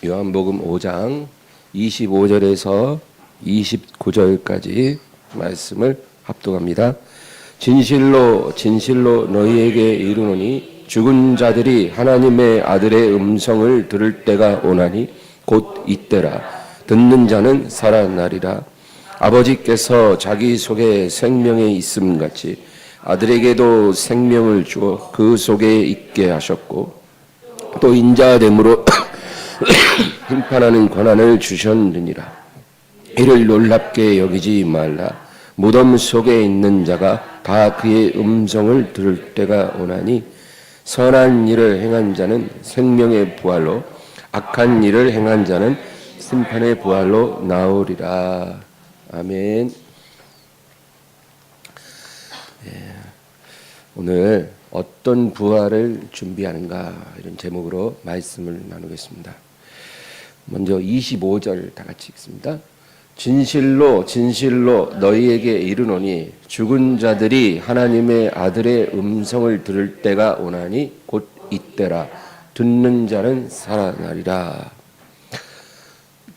요한복음 5장 25절에서 29절까지 말씀을 합독합니다. 진실로 진실로 너희에게 이르노니 죽은 자들이 하나님의 아들의 음성을 들을 때가 오나니 곧 이때라. 듣는 자는 살아나리라. 아버지께서 자기 속에 생명이 있음 같이 아들에게도 생명을 주어 그 속에 있게 하셨고 또 인자됨으로 심판하는 권한을 주셨느니라. 이를 놀랍게 여기지 말라. 무덤 속에 있는 자가 다 그의 음성을 들을 때가 오나니 선한 일을 행한 자는 생명의 부활로 악한 일을 행한 자는 심판의 부활로 나오리라. 아멘. 오늘 어떤 부활을 준비하는가 이런 제목으로 말씀을 나누겠습니다. 먼저 25절 다 같이 읽습니다. 진실로 진실로 너희에게 이르노니 죽은 자들이 하나님의 아들의 음성을 들을 때가 오나니 곧 이때라. 듣는 자는 살아나리라.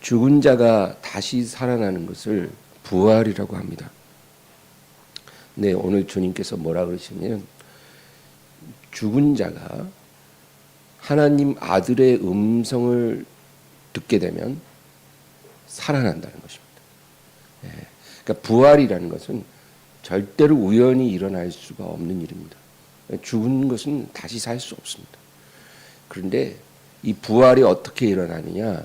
죽은 자가 다시 살아나는 것을 부활이라고 합니다. 네, 오늘 주님께서 뭐라 그러시냐면 죽은 자가 하나님 아들의 음성을 듣게 되면 살아난다는 것입니다. 그러니까 부활이라는 것은 절대로 우연히 일어날 수가 없는 일입니다. 죽은 것은 다시 살 수 없습니다. 그런데 이 부활이 어떻게 일어나느냐?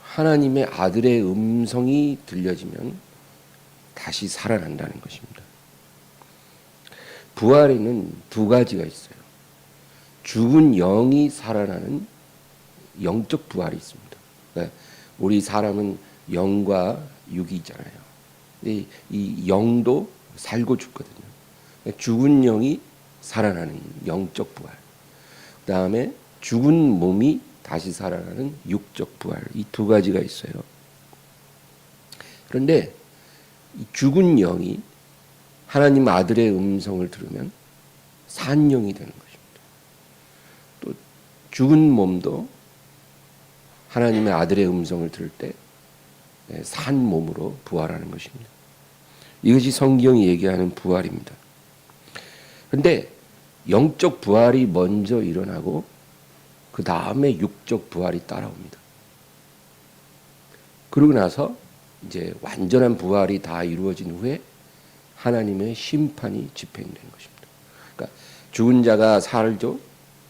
하나님의 아들의 음성이 들려지면 다시 살아난다는 것입니다. 부활에는 두 가지가 있어요. 죽은 영이 살아나는 영적 부활이 있습니다. 그러니까 우리 사람은 영과 육이 있잖아요. 이 영도 살고 죽거든요. 죽은 영이 살아나는 영적 부활. 그 다음에 죽은 몸이 다시 살아나는 육적 부활. 이 두 가지가 있어요. 그런데 이 죽은 영이 하나님 아들의 음성을 들으면 산 영이 되는 것입니다. 또 죽은 몸도 하나님의 아들의 음성을 들을 때 산 몸으로 부활하는 것입니다. 이것이 성경이 얘기하는 부활입니다. 그런데 영적 부활이 먼저 일어나고 그 다음에 육적 부활이 따라옵니다. 그러고 나서 이제 완전한 부활이 다 이루어진 후에 하나님의 심판이 집행되는 것입니다. 그러니까 죽은 자가 살죠.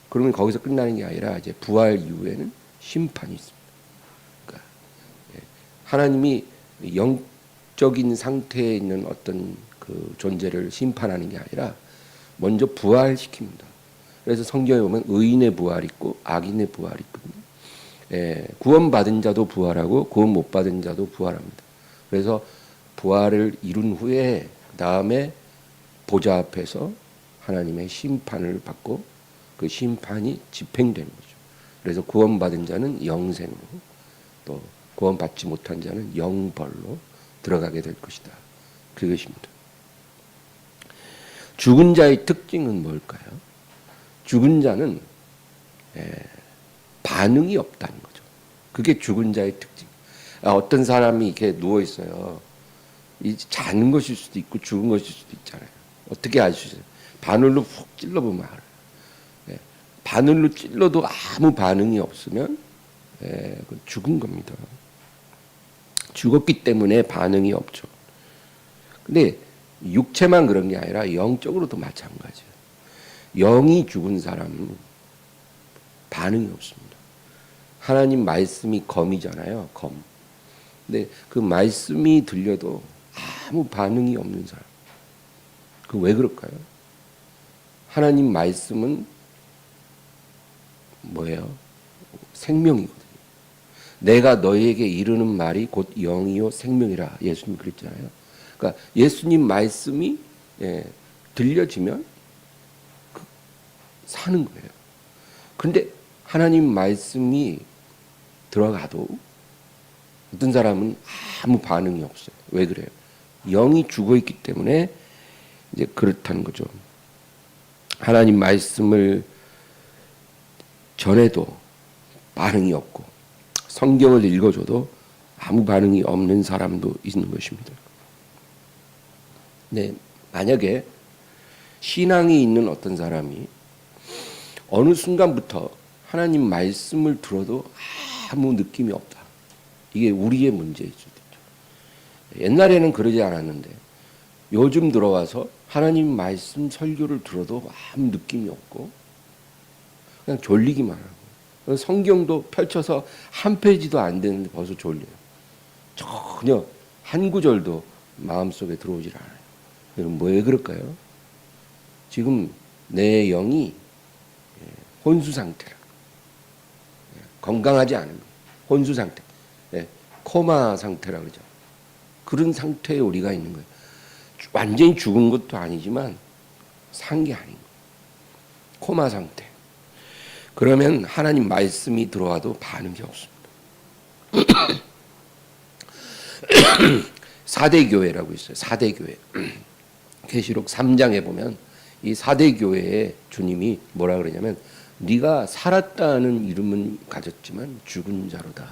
그러면 거기서 끝나는 게 아니라 이제 부활 이후에는 심판이 있습니다. 그러니까 하나님이 영적인 상태에 있는 어떤 그 존재를 심판하는 게 아니라 먼저 부활시킵니다. 그래서 성경에 보면 의인의 부활이 있고 악인의 부활이 있거든요. 구원받은 자도 부활하고 구원 못 받은 자도 부활합니다. 그래서 부활을 이룬 후에 그 다음에 보좌 앞에서 하나님의 심판을 받고 그 심판이 집행되는 거죠. 그래서 구원받은 자는 영생으로 또 구원받지 못한 자는 영벌로 들어가게 될 것이다. 그것입니다. 죽은 자의 특징은 뭘까요? 죽은 자는 반응이 없다는 거죠. 그게 죽은 자의 특징. 어떤 사람이 이렇게 누워 있어요. 자는 것일 수도 있고 죽은 것일 수도 있잖아요. 어떻게 알 수 있어요? 바늘로 푹 찔러보면 알아요. 바늘로 찔러도 아무 반응이 없으면 그건 죽은 겁니다. 죽었기 때문에 반응이 없죠. 근데 육체만 그런 게 아니라 영적으로도 마찬가지예요. 영이 죽은 사람은 반응이 없습니다. 하나님 말씀이 검이잖아요. 검. 근데 그 말씀이 들려도 아무 반응이 없는 사람. 그 왜 그럴까요? 하나님 말씀은 뭐예요? 생명이거든요. 내가 너희에게 이르는 말이 곧 영이요 생명이라 예수님 그랬잖아요. 그러니까 예수님 말씀이 들려지면 사는 거예요. 그런데 하나님 말씀이 들어가도 어떤 사람은 아무 반응이 없어요. 왜 그래요? 영이 죽어 있기 때문에 이제 그렇다는 거죠. 하나님 말씀을 전에도 반응이 없고 성경을 읽어줘도 아무 반응이 없는 사람도 있는 것입니다. 네, 만약에 신앙이 있는 어떤 사람이 어느 순간부터 하나님 말씀을 들어도 아무 느낌이 없다. 이게 우리의 문제일 수도 있죠. 옛날에는 그러지 않았는데 요즘 들어와서 하나님 말씀 설교를 들어도 아무 느낌이 없고 그냥 졸리기만 하고, 성경도 펼쳐서 한 페이지도 안 되는데 벌써 졸려요. 전혀 한 구절도 마음속에 들어오질 않아요. 여러분 왜 그럴까요? 지금 내 영이 혼수 상태라. 건강하지 않은 혼수 상태, 코마 상태라 그러죠. 그런 상태에 우리가 있는 거예요. 완전히 죽은 것도 아니지만 산 게 아닌 거예요. 코마 상태. 그러면 하나님 말씀이 들어와도 반응이 없습니다. 4대 교회라고 있어요. 4대 교회. 계시록 3장에 보면 이 4대 교회에 주님이 뭐라 그러냐면 네가 살았다는 이름은 가졌지만 죽은 자로다.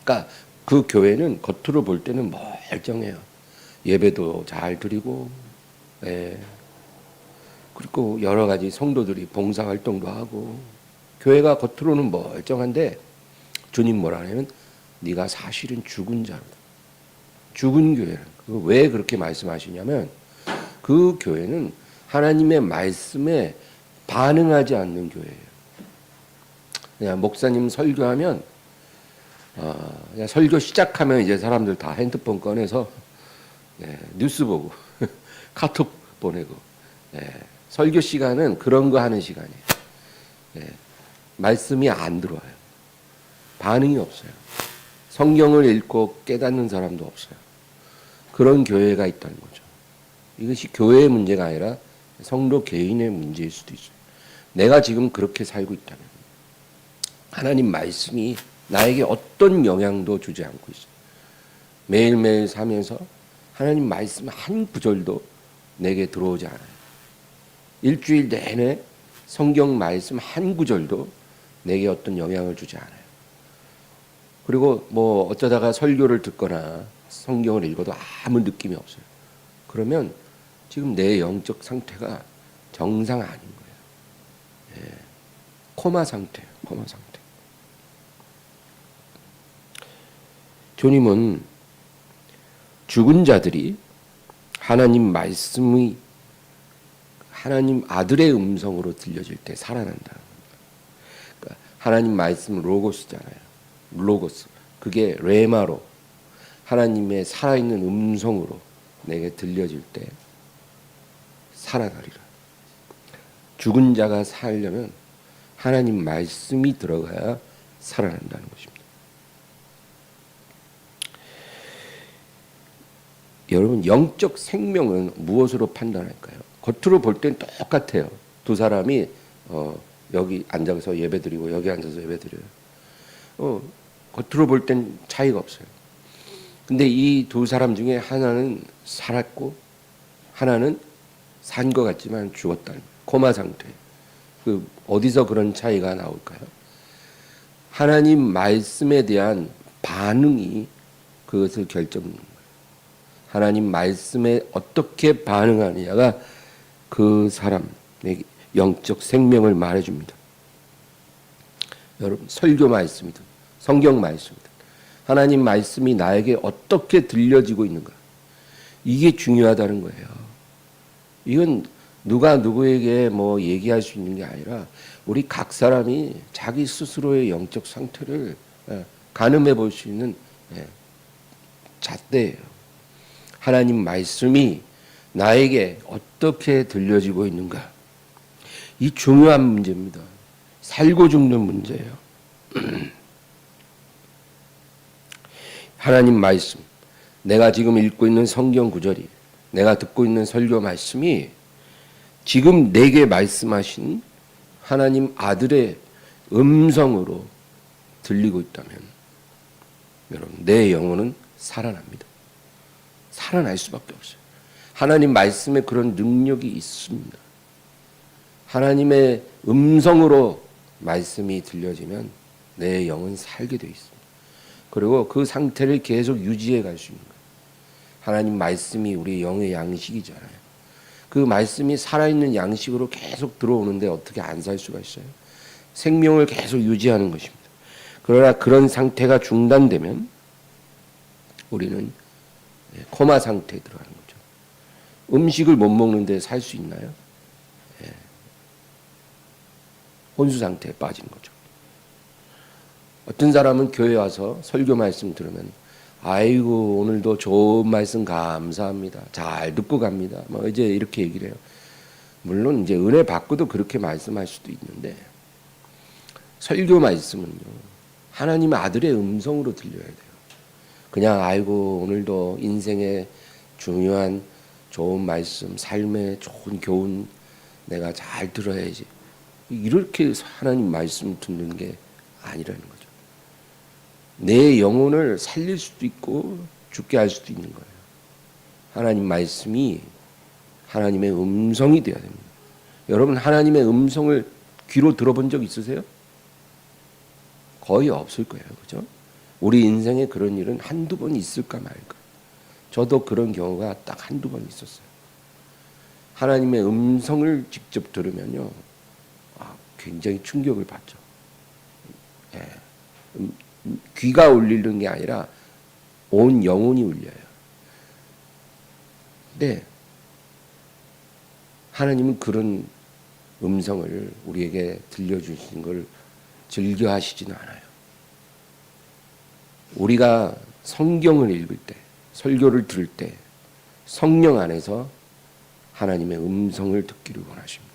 그러니까 그 교회는 겉으로 볼 때는 멀쩡해요. 예배도 잘 드리고, 그리고 여러 가지 성도들이 봉사활동도 하고, 교회가 겉으로는 멀쩡한데 주님 뭐라 하냐면 네가 사실은 죽은 자로다. 죽은 교회는 왜 그렇게 말씀하시냐면 그 교회는 하나님의 말씀에 반응하지 않는 교회예요. 그냥 목사님 설교하면 그냥 설교 시작하면 이제 사람들 다 핸드폰 꺼내서 뉴스 보고 카톡 보내고, 설교 시간은 그런 거 하는 시간이에요. 말씀이 안 들어와요. 반응이 없어요. 성경을 읽고 깨닫는 사람도 없어요. 그런 교회가 있다는 거죠. 이것이 교회의 문제가 아니라 성도 개인의 문제일 수도 있어요. 내가 지금 그렇게 살고 있다면 하나님 말씀이 나에게 어떤 영향도 주지 않고 있어요. 매일매일 살면서 하나님 말씀 한 구절도 내게 들어오지 않아요. 일주일 내내 성경 말씀 한 구절도 내게 어떤 영향을 주지 않아요. 그리고 뭐 어쩌다가 설교를 듣거나 성경을 읽어도 아무 느낌이 없어요. 그러면 지금 내 영적 상태가 정상 아닌 거예요. 코마 상태예요. 코마 상태. 주님은 죽은 자들이 하나님 말씀이 하나님 아들의 음성으로 들려질 때 살아난다. 그러니까 하나님 말씀 로고스잖아요. 로고스. 그게 레마로 하나님의 살아있는 음성으로 내게 들려질 때 살아나리라. 죽은 자가 살려면 하나님 말씀이 들어가야 살아난다는 것입니다. 여러분 영적 생명은 무엇으로 판단할까요? 겉으로 볼 땐 똑같아요. 두 사람이 여기 앉아서 예배드리고 여기 앉아서 예배드려요. 겉으로 볼 땐 차이가 없어요. 근데 이 두 사람 중에 하나는 살았고 하나는 산 것 같지만 죽었다는 코마 상태. 어디서 그런 차이가 나올까요? 하나님 말씀에 대한 반응이 그것을 결정하는 거예요. 하나님 말씀에 어떻게 반응하느냐가 그 사람의 영적 생명을 말해줍니다. 여러분 설교 말씀이든 성경 말씀이든 하나님 말씀이 나에게 어떻게 들려지고 있는가, 이게 중요하다는 거예요. 이건 누가 누구에게 뭐 얘기할 수 있는 게 아니라 우리 각 사람이 자기 스스로의 영적 상태를 가늠해 볼 수 있는 잣대예요. 하나님 말씀이 나에게 어떻게 들려지고 있는가, 이 중요한 문제입니다. 살고 죽는 문제예요. 하나님 말씀, 내가 지금 읽고 있는 성경 구절이, 내가 듣고 있는 설교 말씀이 지금 내게 말씀하신 하나님 아들의 음성으로 들리고 있다면 여러분 내 영혼은 살아납니다. 살아날 수밖에 없어요. 하나님 말씀에 그런 능력이 있습니다. 하나님의 음성으로 말씀이 들려지면 내 영은 살게 되어 있습니다. 그리고 그 상태를 계속 유지해 갈 수 있는 거예요. 하나님 말씀이 우리 영의 양식이잖아요. 그 말씀이 살아있는 양식으로 계속 들어오는데 어떻게 안 살 수가 있어요? 생명을 계속 유지하는 것입니다. 그러나 그런 상태가 중단되면 우리는 코마 상태에 들어가는 거죠. 음식을 못 먹는데 살 수 있나요? 혼수 상태에 빠지는 거죠. 어떤 사람은 교회 와서 설교 말씀 들으면 아이고 오늘도 좋은 말씀 감사합니다. 잘 듣고 갑니다. 뭐 이제 이렇게 얘기를 해요. 물론 이제 은혜 받고도 그렇게 말씀할 수도 있는데 설교 말씀은요 하나님의 아들의 음성으로 들려야 돼요. 그냥 아이고 오늘도 인생의 중요한 좋은 말씀, 삶의 좋은 교훈 내가 잘 들어야지. 이렇게 하나님 말씀 듣는 게 아니라는 거죠. 내 영혼을 살릴 수도 있고 죽게 할 수도 있는 거예요. 하나님 말씀이 하나님의 음성이 되어야 됩니다. 여러분 하나님의 음성을 귀로 들어본 적 있으세요? 거의 없을 거예요. 그죠? 우리 인생에 그런 일은 한두 번 있을까 말까. 저도 그런 경우가 딱 한두 번 있었어요. 하나님의 음성을 직접 들으면요. 굉장히 충격을 받죠. 귀가 울리는 게 아니라 온 영혼이 울려요. 근데 하나님은 그런 음성을 우리에게 들려주시는 걸 즐겨 하시지는 않아요. 우리가 성경을 읽을 때, 설교를 들을 때 성령 안에서 하나님의 음성을 듣기를 원하십니다.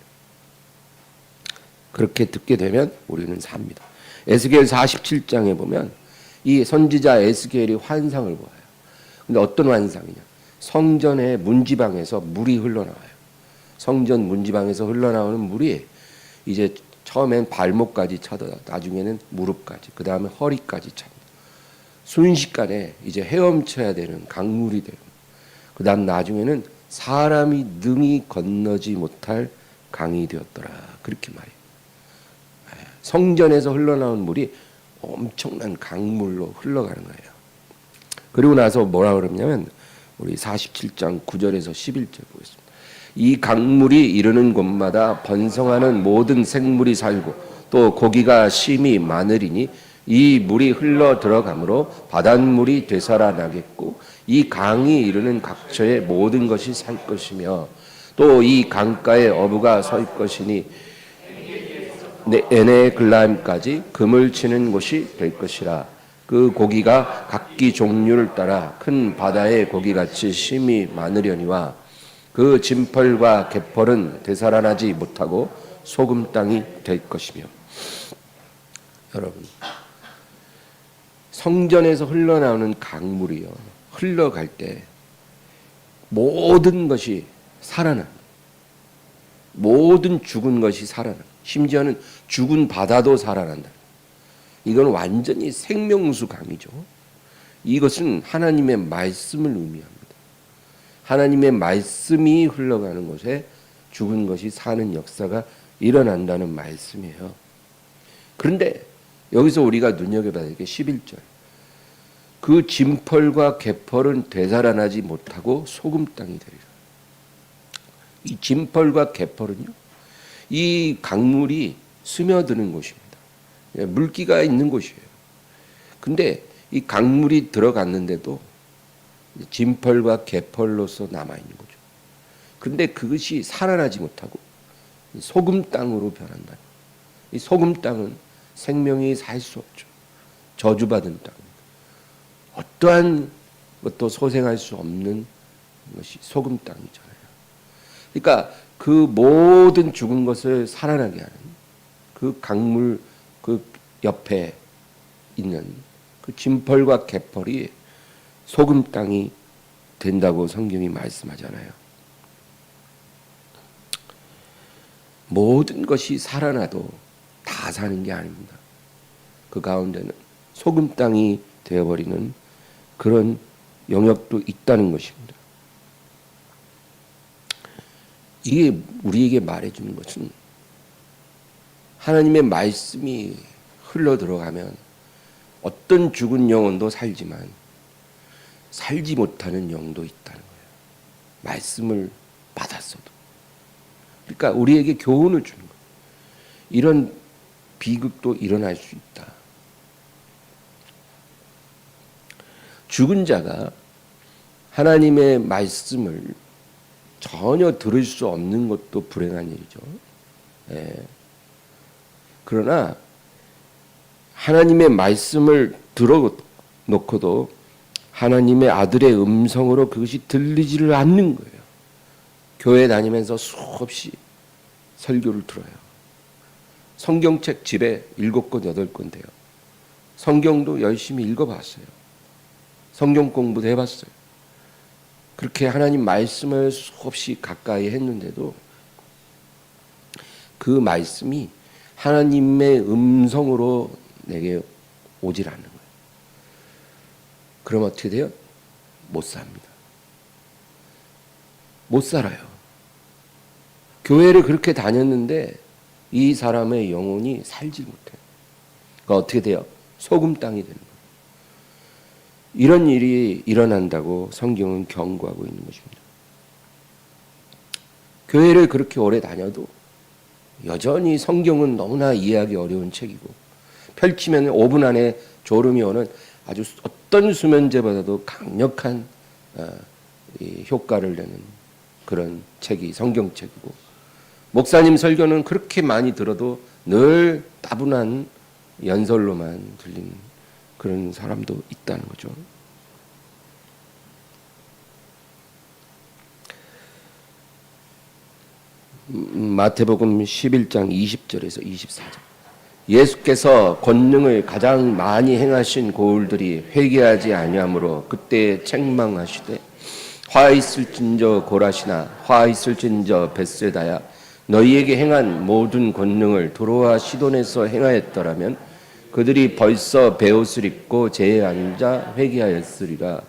그렇게 듣게 되면 우리는 삽니다. 에스겔 47장에 보면 이 선지자 에스겔이 환상을 보아요. 근데 어떤 환상이냐? 성전의 문지방에서 물이 흘러나와요. 성전 문지방에서 흘러나오는 물이 이제 처음엔 발목까지 차다 나중에는 무릎까지 그 다음에 허리까지 찹니다. 순식간에 이제 헤엄쳐야 되는 강물이 되고 그 다음 나중에는 사람이 능히 건너지 못할 강이 되었더라. 그렇게 말해요. 성전에서 흘러나온 물이 엄청난 강물로 흘러가는 거예요. 그리고 나서 뭐라 그러냐면 우리 47장 9절에서 11절 보겠습니다. 이 강물이 이르는 곳마다 번성하는 모든 생물이 살고 또 고기가 심히 많으리니 이 물이 흘러 들어가므로 바닷물이 되살아나겠고 이 강이 이르는 각처의 모든 것이 살 것이며 또 이 강가에 어부가 설 것이니 에네글라임까지 금을 치는 곳이 될 것이라. 그 고기가 각기 종류를 따라 큰 바다의 고기같이 심히 많으려니와 그 진펄과 갯벌은 되살아나지 못하고 소금 땅이 될 것이며. 여러분 성전에서 흘러나오는 강물이요 흘러갈 때 모든 것이 살아나. 모든 죽은 것이 살아나. 심지어는 죽은 바다도 살아난다. 이건 완전히 생명수 강이죠. 이것은 하나님의 말씀을 의미합니다. 하나님의 말씀이 흘러가는 곳에 죽은 것이 사는 역사가 일어난다는 말씀이에요. 그런데 여기서 우리가 눈여겨봐야 될 게 11절. 그 진펄과 갯벌은 되살아나지 못하고 소금 땅이 되리라. 이 진펄과 갯벌은요. 이 강물이 스며드는 곳입니다. 물기가 있는 곳이에요. 근데 이 강물이 들어갔는데도 진펄과 갯벌로서 남아있는 거죠. 근데 그것이 살아나지 못하고 소금 땅으로 변한다. 이 소금 땅은 생명이 살 수 없죠. 저주받은 땅. 어떠한 것도 소생할 수 없는 것이 소금 땅이잖아요. 그러니까 그 모든 죽은 것을 살아나게 하는 그 강물 그 옆에 있는 그 진펄과 갯벌이 소금 땅이 된다고 성경이 말씀하잖아요. 모든 것이 살아나도 다 사는 게 아닙니다. 그 가운데는 소금 땅이 되어버리는 그런 영역도 있다는 것입니다. 이게 우리에게 말해주는 것은 하나님의 말씀이 흘러 들어가면 어떤 죽은 영혼도 살지만 살지 못하는 영도 있다는 거예요. 말씀을 받았어도. 그러니까 우리에게 교훈을 주는 거예요. 이런 비극도 일어날 수 있다. 죽은 자가 하나님의 말씀을 전혀 들을 수 없는 것도 불행한 일이죠. 예. 그러나 하나님의 말씀을 들어놓고도 하나님의 아들의 음성으로 그것이 들리지를 않는 거예요. 교회 다니면서 수없이 설교를 들어요. 성경책 집에 7권, 8권 돼요. 성경도 열심히 읽어봤어요. 성경 공부도 해봤어요. 그렇게 하나님 말씀을 수없이 가까이 했는데도 그 말씀이 하나님의 음성으로 내게 오질 않는 거예요. 그럼 어떻게 돼요? 못 삽니다. 못 살아요. 교회를 그렇게 다녔는데 이 사람의 영혼이 살지 못해요. 그러니까 어떻게 돼요? 소금 땅이 되는 거예요. 이런 일이 일어난다고 성경은 경고하고 있는 것입니다. 교회를 그렇게 오래 다녀도 여전히 성경은 너무나 이해하기 어려운 책이고 펼치면 5분 안에 졸음이 오는 아주 어떤 수면제보다도 강력한 효과를 내는 그런 책이 성경책이고, 목사님 설교는 그렇게 많이 들어도 늘 따분한 연설로만 들리는 그런 사람도 있다는 거죠. 마태복음 11장 20절에서 24절. 예수께서 권능을 가장 많이 행하신 고울들이 회개하지 아니하므로 그때 책망하시되, 화 있을진저 고라시나 화 있을진저 벳세다야, 너희에게 행한 모든 권능을 두로와 시돈에서 행하였더라면 그들이 벌써 베옷을 입고 제에 앉아 회개하였으리라.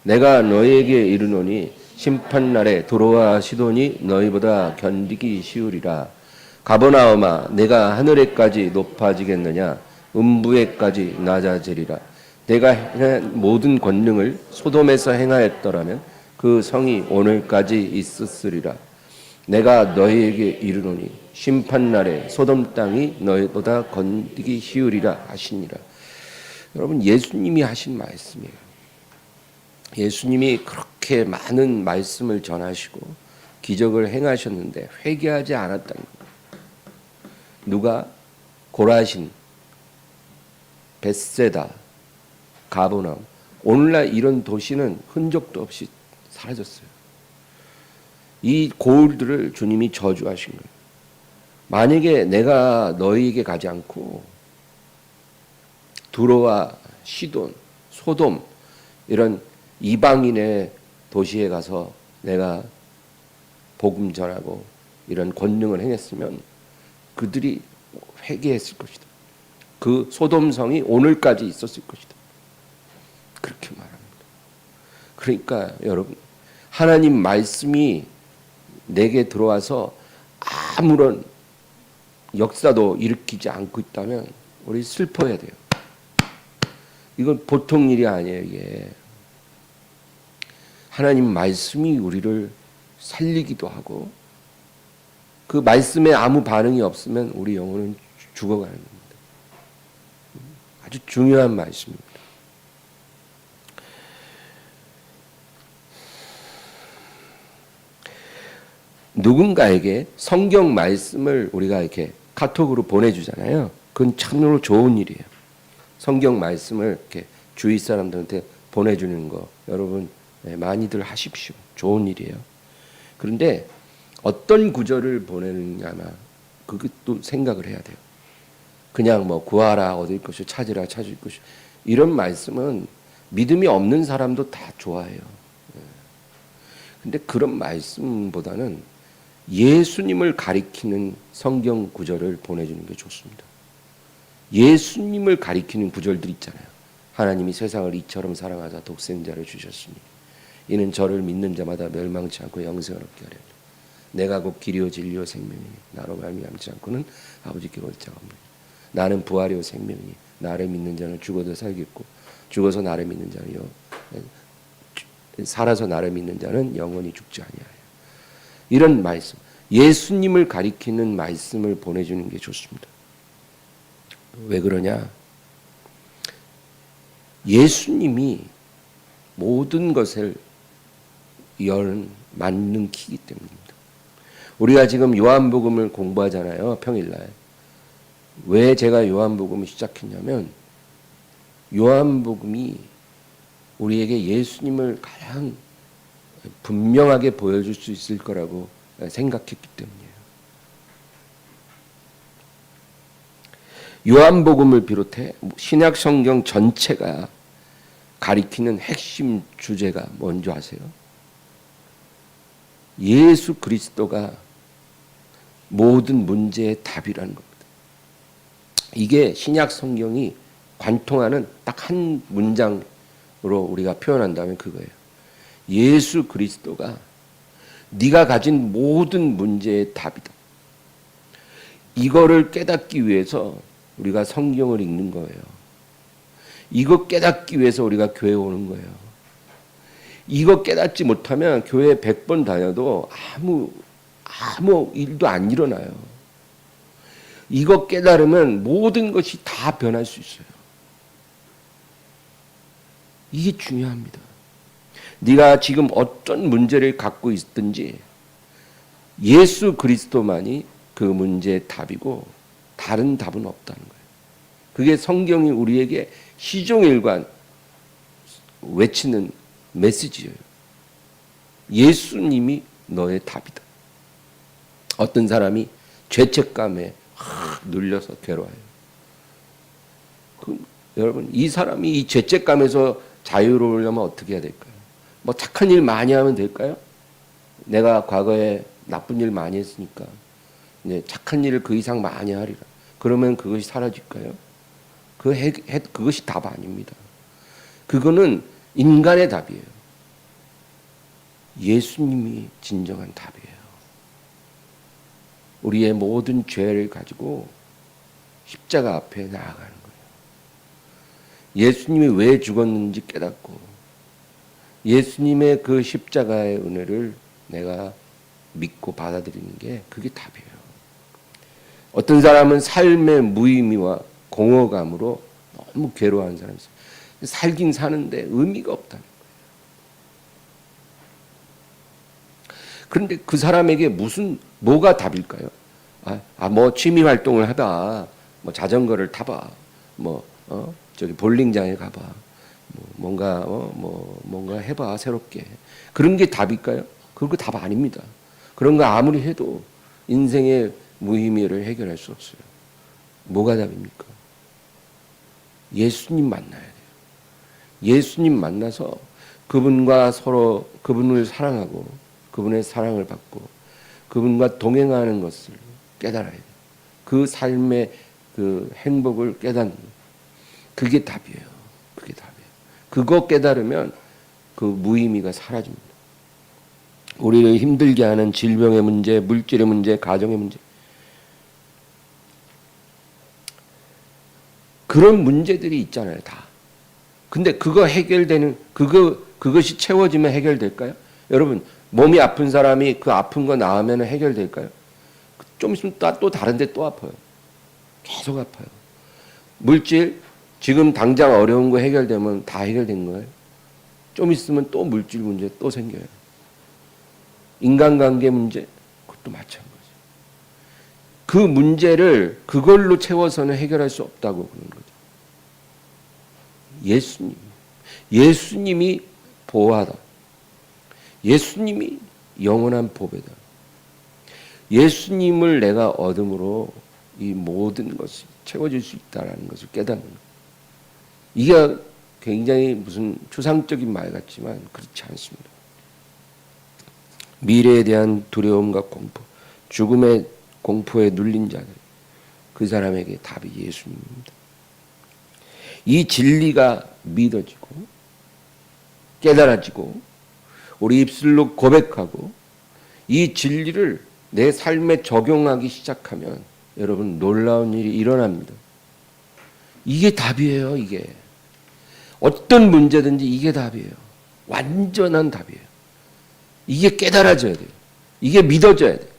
내가 너희에게 이르노니 심판날에 두로와 시돈이 너희보다 견디기 쉬우리라. 가버나움아, 내가 하늘에까지 높아지겠느냐? 음부에까지 낮아지리라. 내가 행한 모든 권능을 소돔에서 행하였더라면 그 성이 오늘까지 있었으리라. 내가 너희에게 이르노니 심판날에 소돔 땅이 너희보다 건디기 쉬우리라 하시니라. 여러분, 예수님이 하신 말씀이에요. 예수님이 그렇게 많은 말씀을 전하시고 기적을 행하셨는데 회개하지 않았다는 거예요. 누가? 고라신, 벳세다, 가버나움. 오늘날 이런 도시는 흔적도 없이 사라졌어요. 이 고울들을 주님이 저주하신 거예요. 만약에 내가 너희에게 가지 않고 두로와 시돈, 소돔 이런 이방인의 도시에 가서 내가 복음 전하고 이런 권능을 행했으면 그들이 회개했을 것이다. 그 소돔성이 오늘까지 있었을 것이다. 그렇게 말합니다. 그러니까 여러분, 하나님 말씀이 내게 들어와서 아무런 역사도 일으키지 않고 있다면 우리 슬퍼해야 돼요. 이건 보통 일이 아니에요. 이게 하나님 말씀이 우리를 살리기도 하고, 그 말씀에 아무 반응이 없으면 우리 영혼은 죽어가는 겁니다. 아주 중요한 말씀입니다. 누군가에게 성경 말씀을 우리가 이렇게 카톡으로 보내주잖아요. 그건 참으로 좋은 일이에요. 성경 말씀을 이렇게 주위 사람들한테 보내주는 거 여러분 많이들 하십시오. 좋은 일이에요. 그런데 어떤 구절을 보내느냐나 그것도 생각을 해야 돼요. 그냥 뭐 구하라 얻을 것을 찾으라 찾을 것을, 이런 말씀은 믿음이 없는 사람도 다 좋아해요. 근데 그런 말씀보다는 예수님을 가리키는 성경 구절을 보내주는 게 좋습니다. 예수님을 가리키는 구절들 있잖아요. 하나님이 세상을 이처럼 사랑하사 독생자를 주셨으니 이는 저를 믿는 자마다 멸망치 않고 영생을 얻게 하려. 내가 곧 길이요 진리요 생명이니 나로 말미암지 않고는 아버지께 올 자가 없느니라. 나는 부활이요 생명이니 나를 믿는 자는 죽어도 살겠고 죽어서 나를 믿는 자는요 살아서 나를 믿는 자는 영원히 죽지 아니하여. 이런 말씀, 예수님을 가리키는 말씀을 보내주는 게 좋습니다. 왜 그러냐? 예수님이 모든 것을 여는 맞는 키이기 때문입니다. 우리가 지금 요한복음을 공부하잖아요. 평일날. 왜 제가 요한복음을 시작했냐면 요한복음이 우리에게 예수님을 가장 분명하게 보여줄 수 있을 거라고 생각했기 때문이에요. 요한복음을 비롯해 신약 성경 전체가 가리키는 핵심 주제가 뭔지 아세요? 예수 그리스도가 모든 문제의 답이라는 겁니다. 이게 신약 성경이 관통하는 딱 한 문장으로 우리가 표현한다면 그거예요. 예수 그리스도가 네가 가진 모든 문제의 답이다. 이거를 깨닫기 위해서 우리가 성경을 읽는 거예요. 이거 깨닫기 위해서 우리가 교회 오는 거예요. 이거 깨닫지 못하면 교회 100번 다녀도 아무 일도 안 일어나요. 이거 깨달으면 모든 것이 다 변할 수 있어요. 이게 중요합니다. 네가 지금 어떤 문제를 갖고 있든지 예수 그리스도만이 그 문제의 답이고 다른 답은 없다는 거예요. 그게 성경이 우리에게 시종일관 외치는 메시지예요. 예수님이 너의 답이다. 어떤 사람이 죄책감에 눌려서 괴로워요. 여러분, 이 사람이 이 죄책감에서 자유로우려면 어떻게 해야 될까요? 뭐 착한 일 많이 하면 될까요? 내가 과거에 나쁜 일 많이 했으니까 이제 착한 일을 그 이상 많이 하리라. 그러면 그것이 사라질까요? 그것이 답 아닙니다. 그거는 인간의 답이에요. 예수님이 진정한 답이에요. 우리의 모든 죄를 가지고 십자가 앞에 나아가는 거예요. 예수님이 왜 죽었는지 깨닫고 예수님의 그 십자가의 은혜를 내가 믿고 받아들이는 게 그게 답이에요. 어떤 사람은 삶의 무의미와 공허감으로 너무 괴로워하는 사람이 있어요. 살긴 사는데 의미가 없다는 거예요. 그런데 그 사람에게 뭐가 답일까요? 뭐 취미 활동을 하다, 뭐 자전거를 타봐, 저기 볼링장에 가봐, 뭔가 해봐 새롭게. 그런 게 답일까요? 그거 답 아닙니다. 그런 거 아무리 해도 인생의 무의미를 해결할 수 없어요. 뭐가 답입니까? 예수님 만나야 돼요. 예수님 만나서 그분과 서로 그분을 사랑하고 그분의 사랑을 받고 그분과 동행하는 것을 깨달아야 돼요. 그 삶의 그 행복을 깨닫는 그게 답이에요. 그게 답이에요. 그거 깨달으면 그 무의미가 사라집니다. 우리를 힘들게 하는 질병의 문제, 물질의 문제, 가정의 문제 그런 문제들이 있잖아요, 다. 근데 그것이 채워지면 해결될까요? 여러분, 몸이 아픈 사람이 그 아픈 거 나으면 해결될까요? 좀 있으면 또 다른데 또 아파요. 계속 아파요. 물질, 지금 당장 어려운 거 해결되면 다 해결된 거예요. 좀 있으면 또 물질 문제 또 생겨요. 인간관계 문제, 그것도 마찬가지예요. 그 문제를 그걸로 채워서는 해결할 수 없다고 그러는 거죠. 예수님이 보호하다. 예수님이 영원한 보배다. 예수님을 내가 얻음으로 이 모든 것이 채워질 수 있다는 것을 깨닫는 거예요. 이게 굉장히 무슨 추상적인 말 같지만 그렇지 않습니다. 미래에 대한 두려움과 공포, 죽음의 공포에 눌린 자들, 그 사람에게 답이 예수님입니다. 이 진리가 믿어지고 깨달아지고 우리 입술로 고백하고 이 진리를 내 삶에 적용하기 시작하면 여러분 놀라운 일이 일어납니다. 이게 답이에요. 이게 어떤 문제든지 이게 답이에요. 완전한 답이에요. 이게 깨달아져야 돼요. 이게 믿어져야 돼요.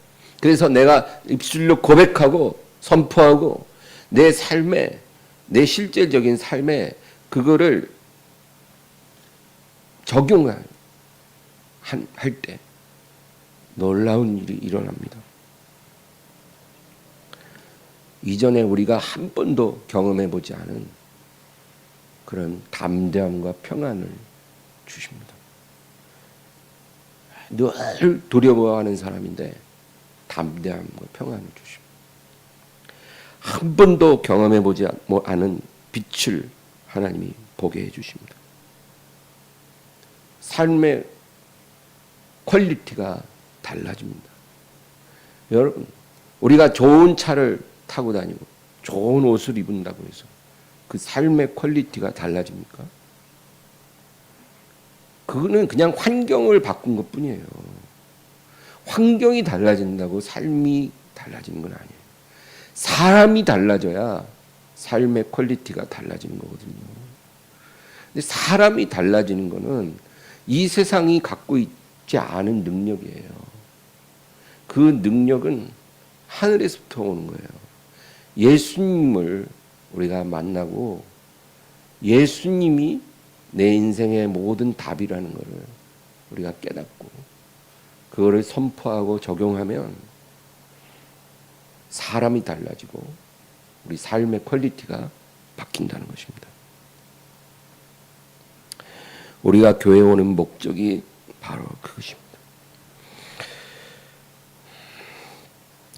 그래서 내가 입술로 고백하고 선포하고 내 삶에, 내 실제적인 삶에 그거를 적용할 때 놀라운 일이 일어납니다. 이전에 우리가 한 번도 경험해 보지 않은 그런 담대함과 평안을 주십니다. 늘 두려워하는 사람인데 담대함과 평안을 주십니다. 한 번도 경험해 보지 않은 빛을 하나님이 보게 해 주십니다. 삶의 퀄리티가 달라집니다. 여러분, 우리가 좋은 차를 타고 다니고 좋은 옷을 입는다고 해서 그 삶의 퀄리티가 달라집니까? 그거는 그냥 환경을 바꾼 것뿐이에요. 환경이 달라진다고 삶이 달라지는 건 아니에요. 사람이 달라져야 삶의 퀄리티가 달라지는 거거든요. 근데 사람이 달라지는 거는 이 세상이 갖고 있지 않은 능력이에요. 그 능력은 하늘에서부터 오는 거예요. 예수님을 우리가 만나고 예수님이 내 인생의 모든 답이라는 것을 우리가 깨닫고 그거를 선포하고 적용하면 사람이 달라지고 우리 삶의 퀄리티가 바뀐다는 것입니다. 우리가 교회에 오는 목적이 바로 그것입니다.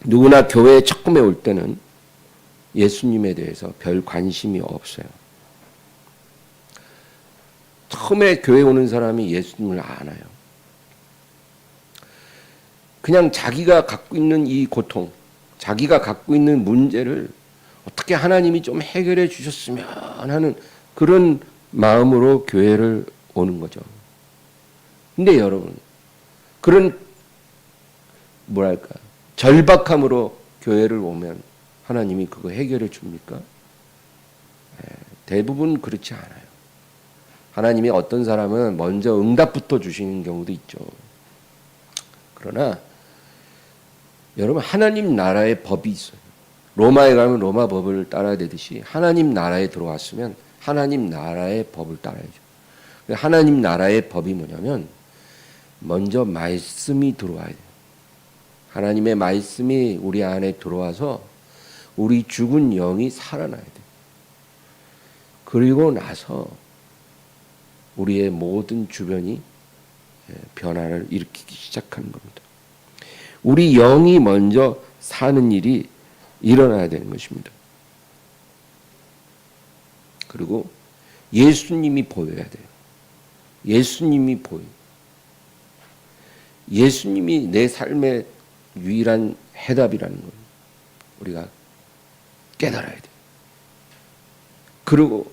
누구나 교회에 처음에 올 때는 예수님에 대해서 별 관심이 없어요. 처음에 교회 오는 사람이 예수님을 알아요. 그냥 자기가 갖고 있는 이 고통, 자기가 갖고 있는 문제를 어떻게 하나님이 좀 해결해 주셨으면 하는 그런 마음으로 교회를 오는 거죠. 근데 여러분, 그런 절박함으로 교회를 오면 하나님이 그거 해결해 줍니까? 대부분 그렇지 않아요. 하나님이 어떤 사람은 먼저 응답부터 주시는 경우도 있죠. 그러나 여러분, 하나님 나라의 법이 있어요. 로마에 가면 로마 법을 따라야 되듯이 하나님 나라에 들어왔으면 하나님 나라의 법을 따라야죠. 하나님 나라의 법이 뭐냐면 먼저 말씀이 들어와야 돼요. 하나님의 말씀이 우리 안에 들어와서 우리 죽은 영이 살아나야 돼요. 그리고 나서 우리의 모든 주변이 변화를 일으키기 시작하는 겁니다. 우리 영이 먼저 사는 일이 일어나야 되는 것입니다. 그리고 예수님이 보여야 돼요. 예수님이 보여. 예수님이 내 삶의 유일한 해답이라는 걸 우리가 깨달아야 돼요. 그리고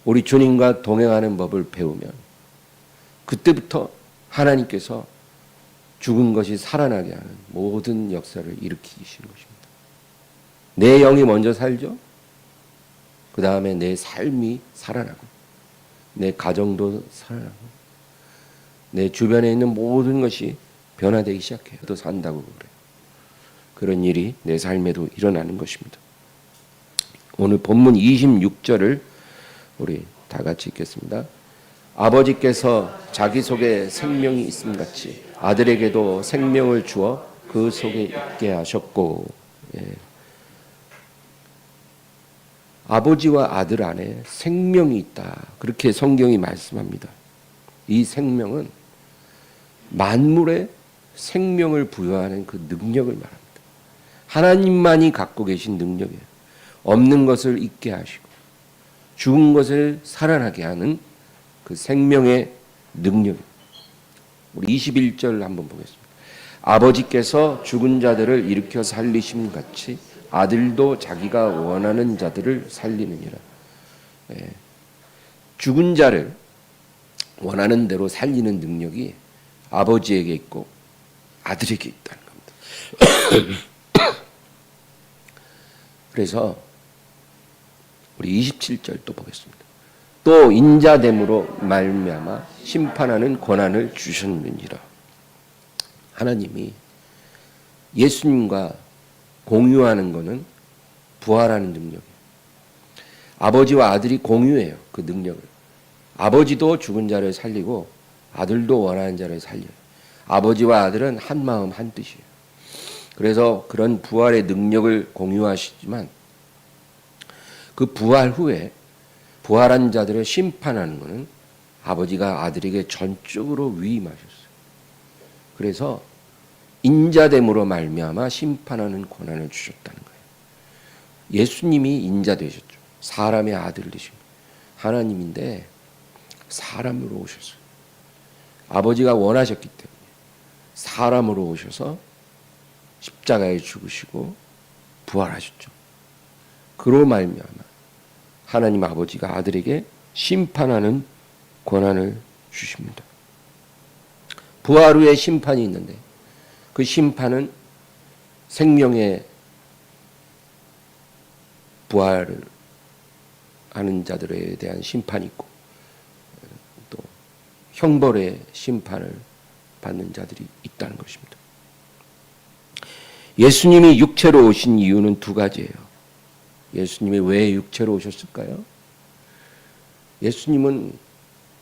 우리 주님과 동행하는 법을 배우면 그때부터 하나님께서 죽은 것이 살아나게 하는 모든 역사를 일으키시는 것입니다. 내 영이 먼저 살죠. 그 다음에 내 삶이 살아나고 내 가정도 살아나고 내 주변에 있는 모든 것이 변화되기 시작해요. 또 산다고 그래요. 그런 일이 내 삶에도 일어나는 것입니다. 오늘 본문 26절을 우리 다 같이 읽겠습니다. 아버지께서 자기 속에 생명이 있음 같이 아들에게도 생명을 주어 그 속에 있게 하셨고, 예. 아버지와 아들 안에 생명이 있다. 그렇게 성경이 말씀합니다. 이 생명은 만물에 생명을 부여하는 그 능력을 말합니다. 하나님만이 갖고 계신 능력이에요. 없는 것을 있게 하시고 죽은 것을 살아나게 하는 그 생명의 능력입니다. 우리 21절 한번 보겠습니다. 아버지께서 죽은 자들을 일으켜 살리심 같이 아들도 자기가 원하는 자들을 살리느니라. 예. 죽은 자를 원하는 대로 살리는 능력이 아버지에게 있고 아들에게 있다는 겁니다. 그래서 우리 27절 또 보겠습니다. 또 인자됨으로 말미암아 심판하는 권한을 주셨느니라. 하나님이 예수님과 공유하는 것은 부활하는 능력이에요. 아버지와 아들이 공유해요. 그 능력을. 아버지도 죽은 자를 살리고 아들도 원하는 자를 살려요. 아버지와 아들은 한 마음 한 뜻이에요. 그래서 그런 부활의 능력을 공유하시지만 그 부활 후에 부활한 자들을 심판하는 것은 아버지가 아들에게 전적으로 위임하셨어요. 그래서 인자됨으로 말미암아 심판하는 권한을 주셨다는 거예요. 예수님이 인자 되셨죠. 사람의 아들 되신 하나님인데 사람으로 오셨어요. 아버지가 원하셨기 때문에 사람으로 오셔서 십자가에 죽으시고 부활하셨죠. 그로 말미암아 하나님 아버지가 아들에게 심판하는 권한을 주십니다. 부활 후에 심판이 있는데 그 심판은 생명의 부활을 하는 자들에 대한 심판이 있고 또 형벌의 심판을 받는 자들이 있다는 것입니다. 예수님이 육체로 오신 이유는 두 가지예요. 예수님이 왜 육체로 오셨을까요? 예수님은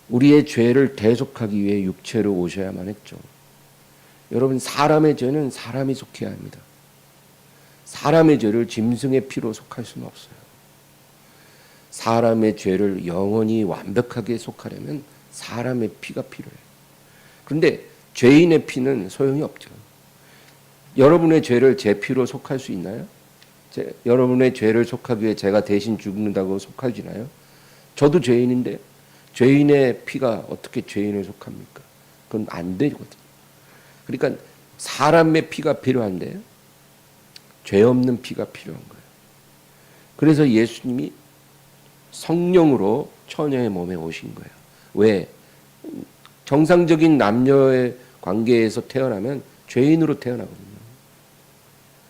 우리의 죄를 대속하기 위해 육체로 오셔야만 했죠. 여러분, 사람의 죄는 사람이 속해야 합니다. 사람의 죄를 짐승의 피로 속할 수는 없어요. 사람의 죄를 영원히 완벽하게 속하려면 사람의 피가 필요해요. 그런데 죄인의 피는 소용이 없죠. 여러분의 죄를 제 피로 속할 수 있나요? 여러분의 죄를 속하기 위해 제가 대신 죽는다고 속아지나요? 저도 죄인인데 죄인의 피가 어떻게 죄인을 속합니까? 그건 안 되거든요. 그러니까 사람의 피가 필요한데 죄 없는 피가 필요한 거예요. 그래서 예수님이 성령으로 처녀의 몸에 오신 거예요. 왜? 정상적인 남녀의 관계에서 태어나면 죄인으로 태어나거든요.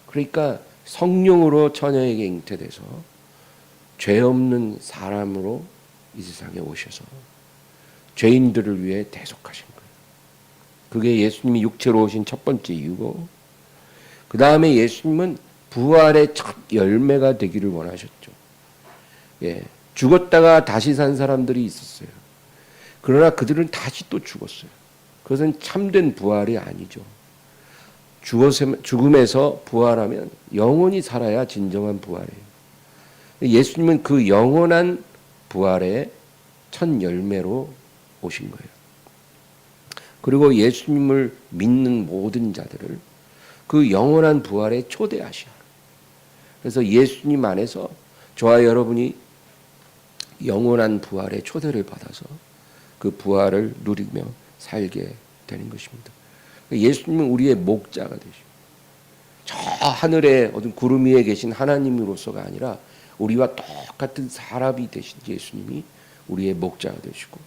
그러니까 성령으로 처녀에게 잉태돼서 죄 없는 사람으로 이 세상에 오셔서 죄인들을 위해 대속하신 거예요. 그게 예수님이 육체로 오신 첫 번째 이유고, 그 다음에 예수님은 부활의 첫 열매가 되기를 원하셨죠. 예, 죽었다가 다시 산 사람들이 있었어요. 그러나 그들은 다시 또 죽었어요. 그것은 참된 부활이 아니죠. 죽음에서 부활하면 영원히 살아야 진정한 부활이에요. 예수님은 그 영원한 부활의 첫 열매로 오신 거예요. 그리고 예수님을 믿는 모든 자들을 그 영원한 부활에 초대하시는 거예요. 그래서 예수님 안에서 저와 여러분이 영원한 부활의 초대를 받아서 그 부활을 누리며 살게 되는 것입니다. 예수님은 우리의 목자가 되시고 저 하늘에 어떤 구름 위에 계신 하나님으로서가 아니라 우리와 똑같은 사람이 되신 예수님이 우리의 목자가 되시고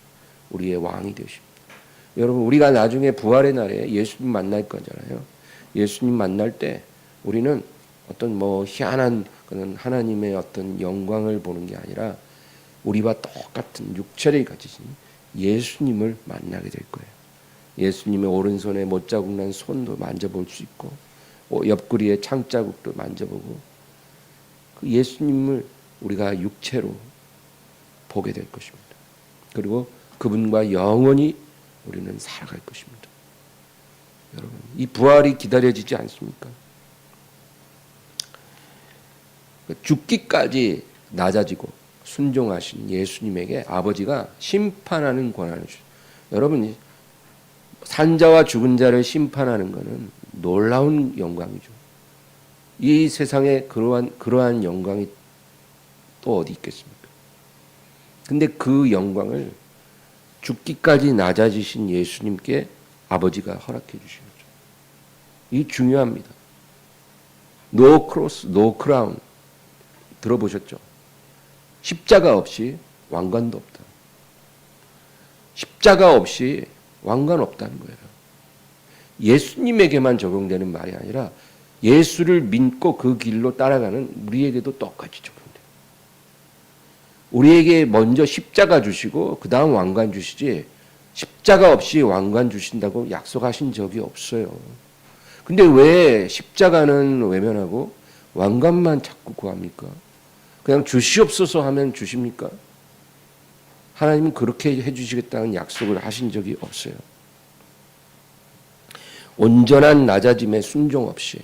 우리의 왕이 되십니다. 여러분, 우리가 나중에 부활의 날에 예수님 만날 거잖아요. 예수님 만날 때 우리는 어떤 희한한 그런 하나님의 어떤 영광을 보는 게 아니라 우리와 똑같은 육체를 가지신 예수님을 만나게 될 거예요. 예수님의 오른손에 못자국 난 손도 만져볼 수 있고 옆구리에 창자국도 만져보고 그 예수님을 우리가 육체로 보게 될 것입니다. 그리고 그분과 영원히 우리는 살아갈 것입니다. 여러분, 이 부활이 기다려지지 않습니까? 죽기까지 낮아지고 순종하신 예수님에게 아버지가 심판하는 권한을 주셨어요. 여러분, 산자와 죽은 자를 심판하는 것은 놀라운 영광이죠. 이 세상에 그러한 영광이 또 어디 있겠습니까? 근데 그 영광을 죽기까지 낮아지신 예수님께 아버지가 허락해 주신 거죠. 이 중요합니다. No cross, no crown. 들어보셨죠? 십자가 없이 왕관도 없다. 십자가 없이 왕관 없다는 거예요. 예수님에게만 적용되는 말이 아니라 예수를 믿고 그 길로 따라가는 우리에게도 똑같이 적용돼요. 우리에게 먼저 십자가 주시고 그 다음 왕관 주시지 십자가 없이 왕관 주신다고 약속하신 적이 없어요. 근데 왜 십자가는 외면하고 왕관만 자꾸 구합니까? 그냥 주시옵소서 하면 주십니까? 하나님은 그렇게 해주시겠다는 약속을 하신 적이 없어요. 온전한 낮아짐에 순종 없이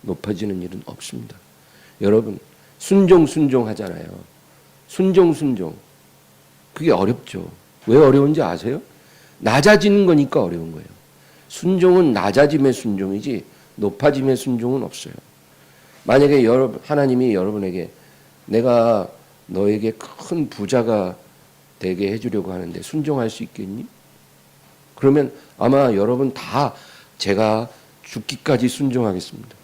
높아지는 일은 없습니다. 여러분 순종 하잖아요. 순종 그게 어렵죠. 왜 어려운지 아세요? 낮아지는 거니까 어려운 거예요. 순종은 낮아짐의 순종이지 높아짐의 순종은 없어요. 만약에 하나님이 여러분에게 내가 너에게 큰 부자가 되게 해주려고 하는데 순종할 수 있겠니? 그러면 아마 여러분 다 제가 죽기까지 순종하겠습니다.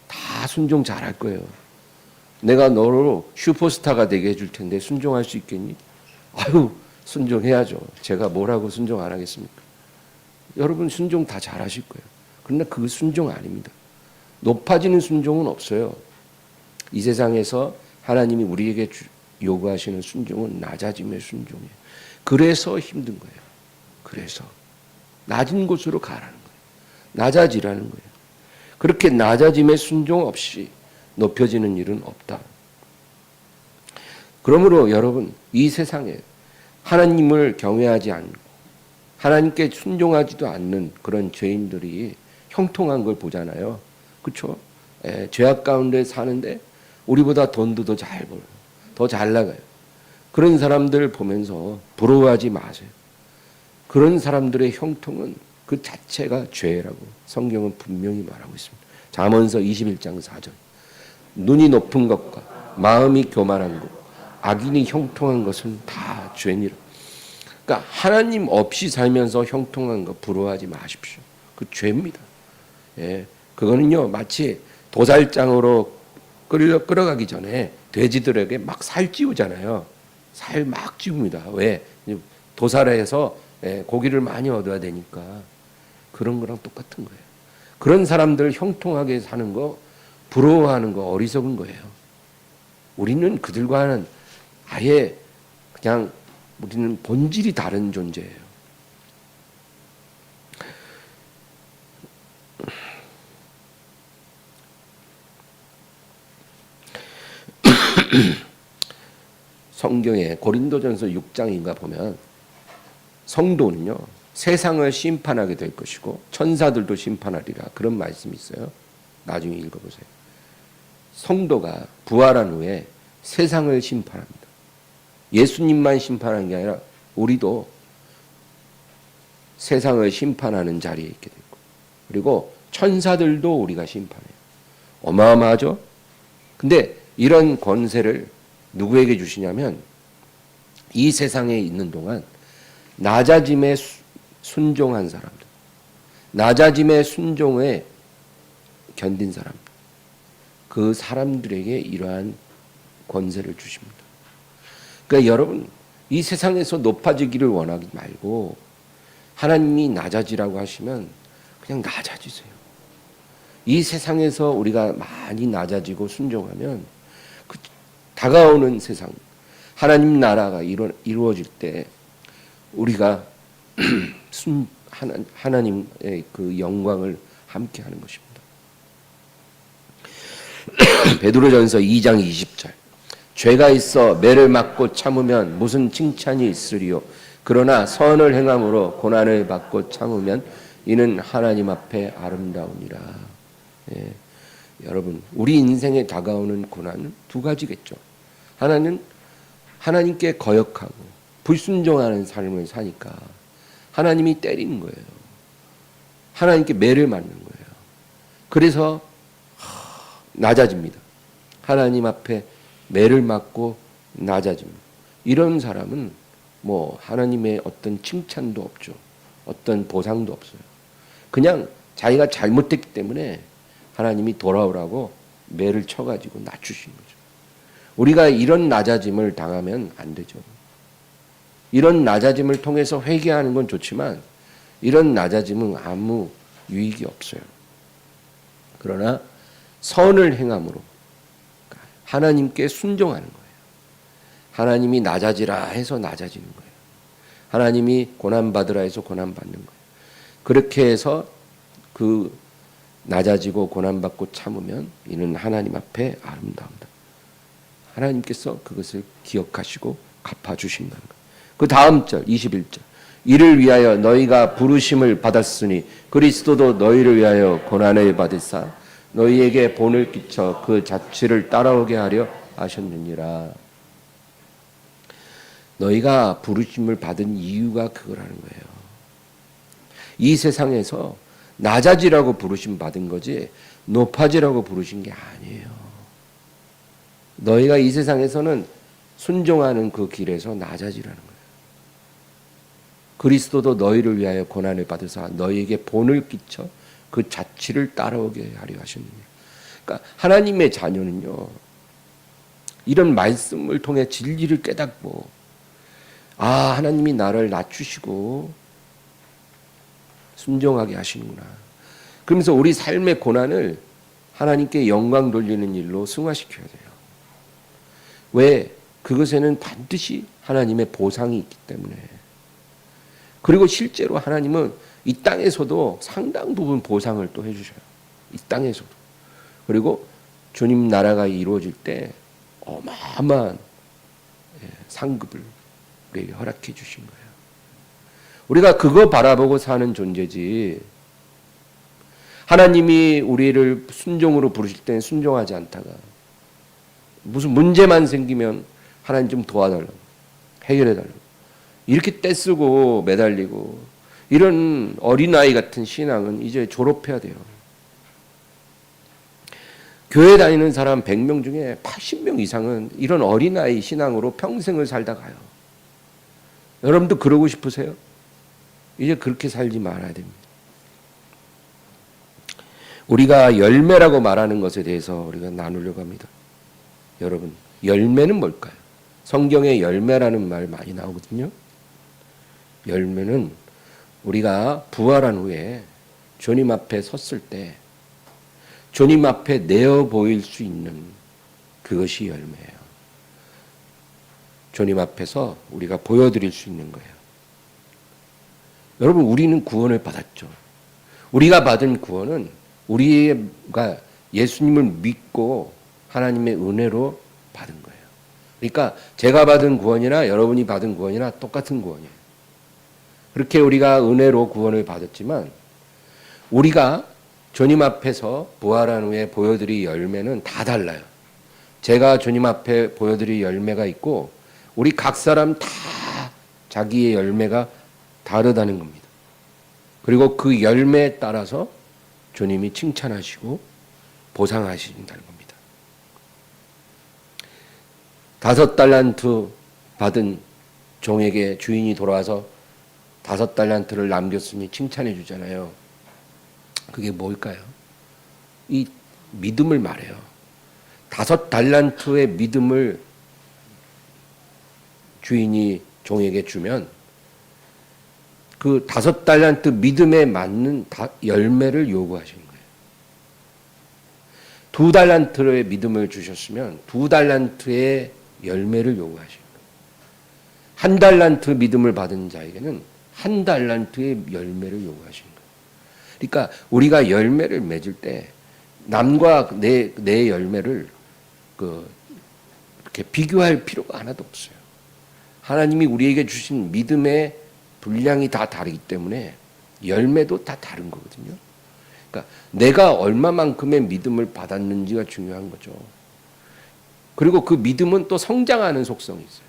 다 순종 잘할 거예요. 내가 너로 슈퍼스타가 되게 해줄 텐데 순종할 수 있겠니? 아유, 순종해야죠. 제가 뭐라고 순종 안 하겠습니까? 여러분 순종 다 잘하실 거예요. 그러나 그 순종 아닙니다. 높아지는 순종은 없어요. 이 세상에서 하나님이 우리에게 요구하시는 순종은 낮아짐의 순종이에요. 그래서 힘든 거예요. 그래서 낮은 곳으로 가라는 거예요. 낮아지라는 거예요. 그렇게 낮아짐의 순종 없이 높여지는 일은 없다. 그러므로 여러분 이 세상에 하나님을 경외하지 않고 하나님께 순종하지도 않는 그런 죄인들이 형통한 걸 보잖아요. 그렇죠? 죄악 가운데 사는데 우리보다 돈도 더 잘 벌어요. 더 잘 나가요. 그런 사람들 보면서 부러워하지 마세요. 그런 사람들의 형통은 그 자체가 죄라고 성경은 분명히 말하고 있습니다. 잠언서 21장 4절. 눈이 높은 것과 마음이 교만한 것, 악인이 형통한 것은 다 죄니라. 그러니까 하나님 없이 살면서 형통한 거 부러워하지 마십시오. 그 죄입니다. 예, 그거는요 마치 도살장으로 끌어가기 전에 돼지들에게 막 살 찌우잖아요. 살 막 찌웁니다. 왜? 도살해서 고기를 많이 얻어야 되니까. 그런 거랑 똑같은 거예요. 그런 사람들 형통하게 사는 거 부러워하는 거 어리석은 거예요. 우리는 그들과는 아예 그냥 우리는 본질이 다른 존재예요. 성경에 고린도전서 6장인가 보면 성도는요 세상을 심판하게 될 것이고 천사들도 심판하리라 그런 말씀이 있어요. 나중에 읽어보세요. 성도가 부활한 후에 세상을 심판합니다. 예수님만 심판하는 게 아니라 우리도 세상을 심판하는 자리에 있게 되고 그리고 천사들도 우리가 심판해요. 어마어마하죠? 근데 이런 권세를 누구에게 주시냐면 이 세상에 있는 동안 낮아짐에 순종한 사람들, 낮아짐의 순종에 견딘 사람들, 그 사람들에게 이러한 권세를 주십니다. 그러니까 여러분 이 세상에서 높아지기를 원하지 말고 하나님이 낮아지라고 하시면 그냥 낮아지세요. 이 세상에서 우리가 많이 낮아지고 순종하면 그 다가오는 세상 하나님 나라가 이루어질 때 우리가 하나님의 그 영광을 함께 하는 것입니다. 베드로전서 2장 20절. 죄가 있어 매를 맞고 참으면 무슨 칭찬이 있으리요. 그러나 선을 행함으로 고난을 받고 참으면 이는 하나님 앞에 아름다우니라. 예. 여러분 우리 인생에 다가오는 고난은 두 가지겠죠. 하나는 하나님께 거역하고 불순종하는 삶을 사니까 하나님이 때리는 거예요. 하나님께 매를 맞는 거예요. 그래서 낮아집니다. 하나님 앞에 매를 맞고 낮아집니다. 이런 사람은 뭐 하나님의 어떤 칭찬도 없죠. 어떤 보상도 없어요. 그냥 자기가 잘못됐기 때문에 하나님이 돌아오라고 매를 쳐가지고 낮추신 거죠. 우리가 이런 낮아짐을 당하면 안 되죠. 이런 낮아짐을 통해서 회개하는 건 좋지만 이런 낮아짐은 아무 유익이 없어요. 그러나 선을 행함으로 하나님께 순종하는 거예요. 하나님이 낮아지라 해서 낮아지는 거예요. 하나님이 고난받으라 해서 고난받는 거예요. 그렇게 해서 그 낮아지고 고난받고 참으면 이는 하나님 앞에 아름다움이다. 하나님께서 그것을 기억하시고 갚아주신다는 거예요. 그 다음 절 21절 이를 위하여 너희가 부르심을 받았으니 그리스도도 너희를 위하여 고난을 받으사 너희에게 본을 끼쳐 그 자취를 따라오게 하려 하셨느니라. 너희가 부르심을 받은 이유가 그거라는 거예요. 이 세상에서 낮아지라고 부르심 받은 거지 높아지라고 부르신 게 아니에요. 너희가 이 세상에서는 순종하는 그 길에서 낮아지라는 거예요. 그리스도도 너희를 위하여 고난을 받으사 너희에게 본을 끼쳐 그 자취를 따라오게 하려 하셨느니라. 그러니까 하나님의 자녀는요, 이런 말씀을 통해 진리를 깨닫고 하나님이 나를 낮추시고 순종하게 하시는구나. 그러면서 우리 삶의 고난을 하나님께 영광 돌리는 일로 승화시켜야 돼요. 왜? 그것에는 반드시 하나님의 보상이 있기 때문에. 그리고 실제로 하나님은 이 땅에서도 상당 부분 보상을 또 해주셔요. 이 땅에서도. 그리고 주님 나라가 이루어질 때 어마어마한 상급을 우리에게 허락해 주신 거예요. 우리가 그거 바라보고 사는 존재지, 하나님이 우리를 순종으로 부르실 때는 순종하지 않다가 무슨 문제만 생기면 하나님 좀 도와달라고, 해결해달라고 이렇게 떼쓰고 매달리고 이런 어린아이 같은 신앙은 이제 졸업해야 돼요. 교회 다니는 사람 100명 중에 80명 이상은 이런 어린아이 신앙으로 평생을 살다 가요. 여러분도 그러고 싶으세요? 이제 그렇게 살지 말아야 됩니다. 우리가 열매라고 말하는 것에 대해서 우리가 나누려고 합니다. 여러분, 열매는 뭘까요? 성경에 열매라는 말 많이 나오거든요. 열매는 우리가 부활한 후에 주님 앞에 섰을 때 주님 앞에 내어 보일 수 있는 그것이 열매예요. 주님 앞에서 우리가 보여드릴 수 있는 거예요. 여러분, 우리는 구원을 받았죠. 우리가 받은 구원은 우리가 예수님을 믿고 하나님의 은혜로 받은 거예요. 그러니까 제가 받은 구원이나 여러분이 받은 구원이나 똑같은 구원이에요. 그렇게 우리가 은혜로 구원을 받았지만 우리가 주님 앞에서 부활한 후에 보여드릴 열매는 다 달라요. 제가 주님 앞에 보여드릴 열매가 있고 우리 각 사람 다 자기의 열매가 다르다는 겁니다. 그리고 그 열매에 따라서 주님이 칭찬하시고 보상하신다는 겁니다. 5달란트 받은 종에게 주인이 돌아와서 5달란트를 남겼으니 칭찬해 주잖아요. 그게 뭘까요? 이 믿음을 말해요. 5달란트의 믿음을 주인이 종에게 주면 그 5달란트 믿음에 맞는 열매를 요구하시는 거예요. 2달란트의 믿음을 주셨으면 2달란트의 열매를 요구하시는 거예요. 1달란트 믿음을 받은 자에게는 1달란트의 열매를 요구하시는 거예요. 그러니까 우리가 열매를 맺을 때 남과 내 열매를 이렇게 비교할 필요가 하나도 없어요. 하나님이 우리에게 주신 믿음의 분량이 다 다르기 때문에 열매도 다 다른 거거든요. 그러니까 내가 얼마만큼의 믿음을 받았는지가 중요한 거죠. 그리고 그 믿음은 또 성장하는 속성이 있어요.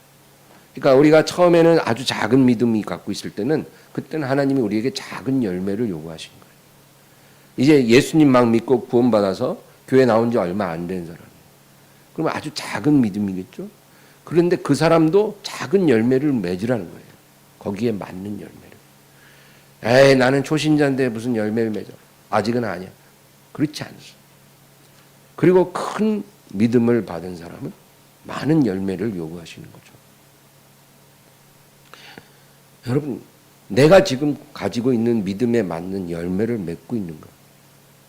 그러니까 우리가 처음에는 아주 작은 믿음이 갖고 있을 때는 그때는 하나님이 우리에게 작은 열매를 요구하신 거예요. 이제 예수님 막 믿고 구원받아서 교회 나온 지 얼마 안 된 사람, 그러면 아주 작은 믿음이겠죠. 그런데 그 사람도 작은 열매를 맺으라는 거예요. 거기에 맞는 열매를. 나는 초신자인데 무슨 열매를 맺어. 아직은 아니야. 그렇지 않습니다. 그리고 큰 믿음을 받은 사람은 많은 열매를 요구하시는 거죠. 여러분, 내가 지금 가지고 있는 믿음에 맞는 열매를 맺고 있는가?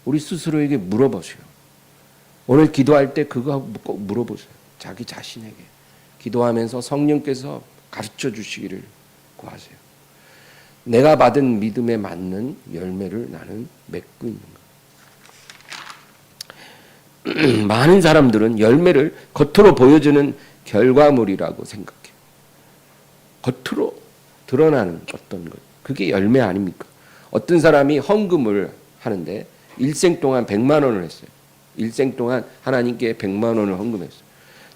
우리 스스로에게 물어보세요. 오늘 기도할 때 그거 꼭 물어보세요. 자기 자신에게. 기도하면서 성령께서 가르쳐 주시기를 구하세요. 내가 받은 믿음에 맞는 열매를 나는 맺고 있는가? 많은 사람들은 열매를 겉으로 보여주는 결과물이라고 생각해요. 겉으로 드러나는 어떤 것, 그게 열매 아닙니까? 어떤 사람이 헌금을 하는데 일생 동안 100만 원을 했어요. 일생 동안 하나님께 100만 원을 헌금했어요.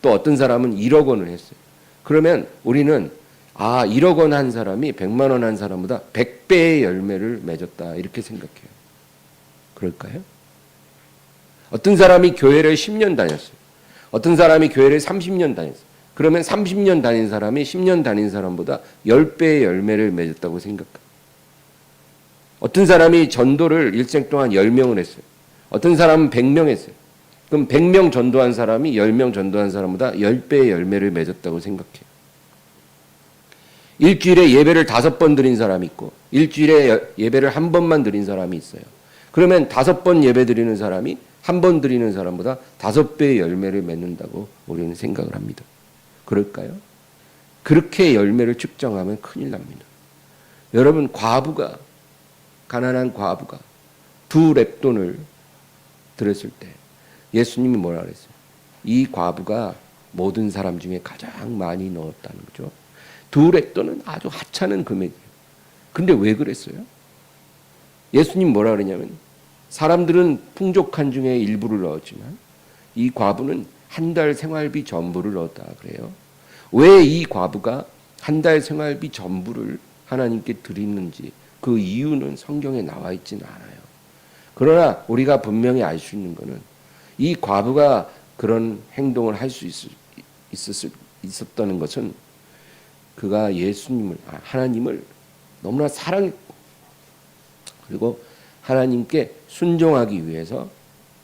또 어떤 사람은 1억 원을 했어요. 그러면 우리는 1억 원 한 사람이 100만 원 한 사람보다 100배의 열매를 맺었다 이렇게 생각해요. 그럴까요? 어떤 사람이 교회를 10년 다녔어요. 어떤 사람이 교회를 30년 다녔어요. 그러면 30년 다닌 사람이 10년 다닌 사람보다 10배의 열매를 맺었다고 생각해요. 어떤 사람이 전도를 일생 동안 10명을 했어요. 어떤 사람은 100명 했어요. 그럼 100명 전도한 사람이 10명 전도한 사람보다 10배의 열매를 맺었다고 생각해요. 일주일에 예배를 5번 드린 사람이 있고 일주일에 예배를 한 번만 드린 사람이 있어요. 그러면 5번 예배 드리는 사람이 한 번 드리는 사람보다 5배의 열매를 맺는다고 우리는 생각을 합니다. 그럴까요? 그렇게 열매를 측정하면 큰일 납니다. 여러분, 가난한 과부가 2렙돈을 드렸을 때 예수님이 뭐라 그랬어요? 이 과부가 모든 사람 중에 가장 많이 넣었다는 거죠. 2렙돈은 아주 하찮은 금액이에요. 근데 왜 그랬어요? 예수님 뭐라 그러냐면 사람들은 풍족한 중에 일부를 넣었지만 이 과부는 한 달 생활비 전부를 넣었다 그래요. 왜 이 과부가 한 달 생활비 전부를 하나님께 드리는지 그 이유는 성경에 나와 있지는 않아요. 그러나 우리가 분명히 알 수 있는 것은 이 과부가 그런 행동을 할 수 있었다는 것은 그가 하나님을 너무나 사랑했고 그리고 하나님께 순종하기 위해서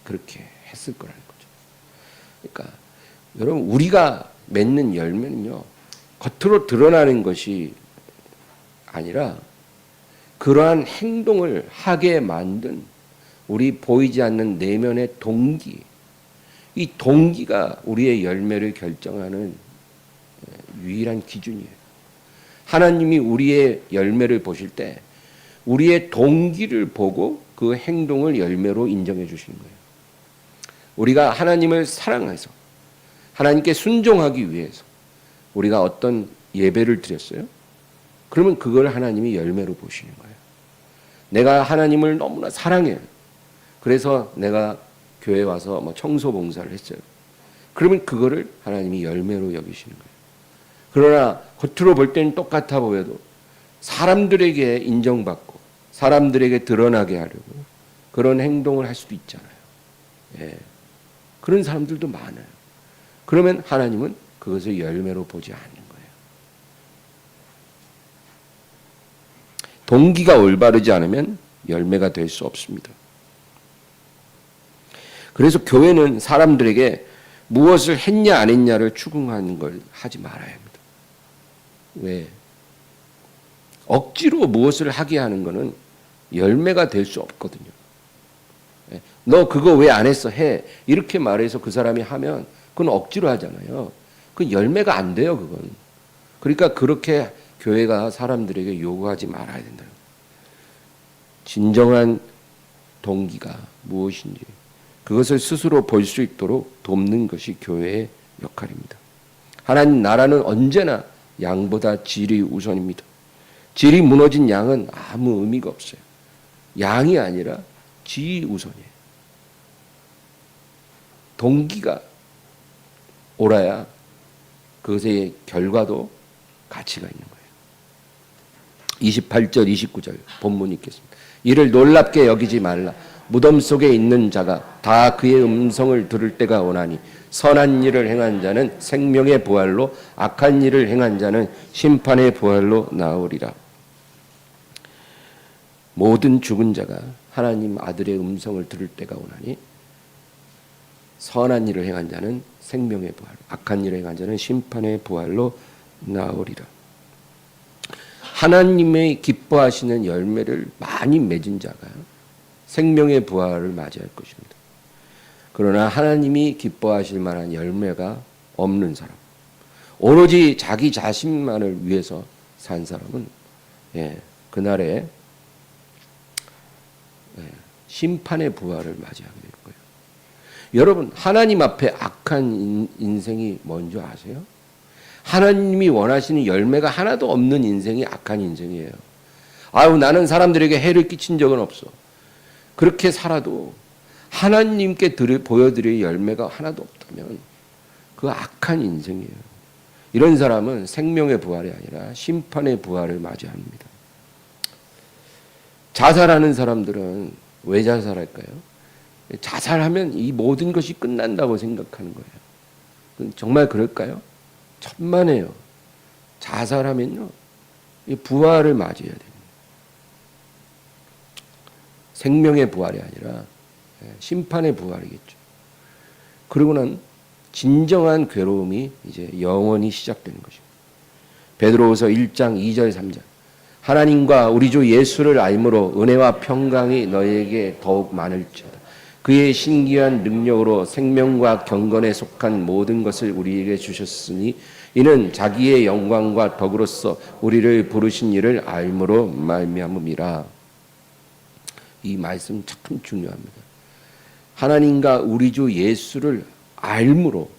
그렇게 했을 거라는 거죠. 그러니까 여러분, 우리가 맺는 열매는요, 겉으로 드러나는 것이 아니라 그러한 행동을 하게 만든 우리 보이지 않는 내면의 동기, 이 동기가 우리의 열매를 결정하는 유일한 기준이에요. 하나님이 우리의 열매를 보실 때 우리의 동기를 보고 그 행동을 열매로 인정해 주시는 거예요. 우리가 하나님을 사랑해서 하나님께 순종하기 위해서 우리가 어떤 예배를 드렸어요? 그러면 그걸 하나님이 열매로 보시는 거예요. 내가 하나님을 너무나 사랑해요. 그래서 내가 교회 와서 청소 봉사를 했어요. 그러면 그거를 하나님이 열매로 여기시는 거예요. 그러나 겉으로 볼 때는 똑같아 보여도 사람들에게 인정받고 사람들에게 드러나게 하려고 그런 행동을 할 수도 있잖아요. 예. 그런 사람들도 많아요. 그러면 하나님은 그것을 열매로 보지 않는 거예요. 동기가 올바르지 않으면 열매가 될 수 없습니다. 그래서 교회는 사람들에게 무엇을 했냐 안 했냐를 추궁하는 걸 하지 말아야 합니다. 왜? 억지로 무엇을 하게 하는 것은 열매가 될 수 없거든요. 너 그거 왜 안 했어? 해. 이렇게 말해서 그 사람이 하면 그건 억지로 하잖아요. 그건 열매가 안 돼요, 그건. 그러니까 그렇게 교회가 사람들에게 요구하지 말아야 된다. 진정한 동기가 무엇인지 그것을 스스로 볼 수 있도록 돕는 것이 교회의 역할입니다. 하나님 나라는 언제나 양보다 질이 우선입니다. 질이 무너진 양은 아무 의미가 없어요. 양이 아니라 질이 우선이에요. 동기가 옳아야 그것의 결과도 가치가 있는 거예요. 28절 29절 본문 읽겠습니다. 이를 놀랍게 여기지 말라. 무덤 속에 있는 자가 다 그의 음성을 들을 때가 오나니 선한 일을 행한 자는 생명의 부활로 악한 일을 행한 자는 심판의 부활로 나오리라. 모든 죽은 자가 하나님 아들의 음성을 들을 때가 오나니 선한 일을 행한 자는 생명의 부활, 악한 일을 행한 자는 심판의 부활로 나오리라. 하나님의 기뻐하시는 열매를 많이 맺은 자가 생명의 부활을 맞이할 것입니다. 그러나 하나님이 기뻐하실 만한 열매가 없는 사람, 오로지 자기 자신만을 위해서 산 사람은 그날에 심판의 부활을 맞이하게 될 거예요. 여러분, 하나님 앞에 악한 인생이 뭔지 아세요? 하나님이 원하시는 열매가 하나도 없는 인생이 악한 인생이에요. 아유, 나는 사람들에게 해를 끼친 적은 없어. 그렇게 살아도 하나님께 보여드릴 열매가 하나도 없다면 그 악한 인생이에요. 이런 사람은 생명의 부활이 아니라 심판의 부활을 맞이합니다. 자살하는 사람들은 왜 자살할까요? 자살하면 이 모든 것이 끝난다고 생각하는 거예요. 정말 그럴까요? 천만에요. 자살하면요, 이 부활을 맞이해야 됩니다. 생명의 부활이 아니라 심판의 부활이겠죠. 그러고는 진정한 괴로움이 이제 영원히 시작되는 것입니다. 베드로후서 1장 2절 3절. 하나님과 우리 주 예수를 알므로 은혜와 평강이 너희에게 더욱 많을지어다. 그의 신기한 능력으로 생명과 경건에 속한 모든 것을 우리에게 주셨으니 이는 자기의 영광과 덕으로서 우리를 부르신 이를 알므로 말미암음이라. 이 말씀 참 중요합니다. 하나님과 우리 주 예수를 알므로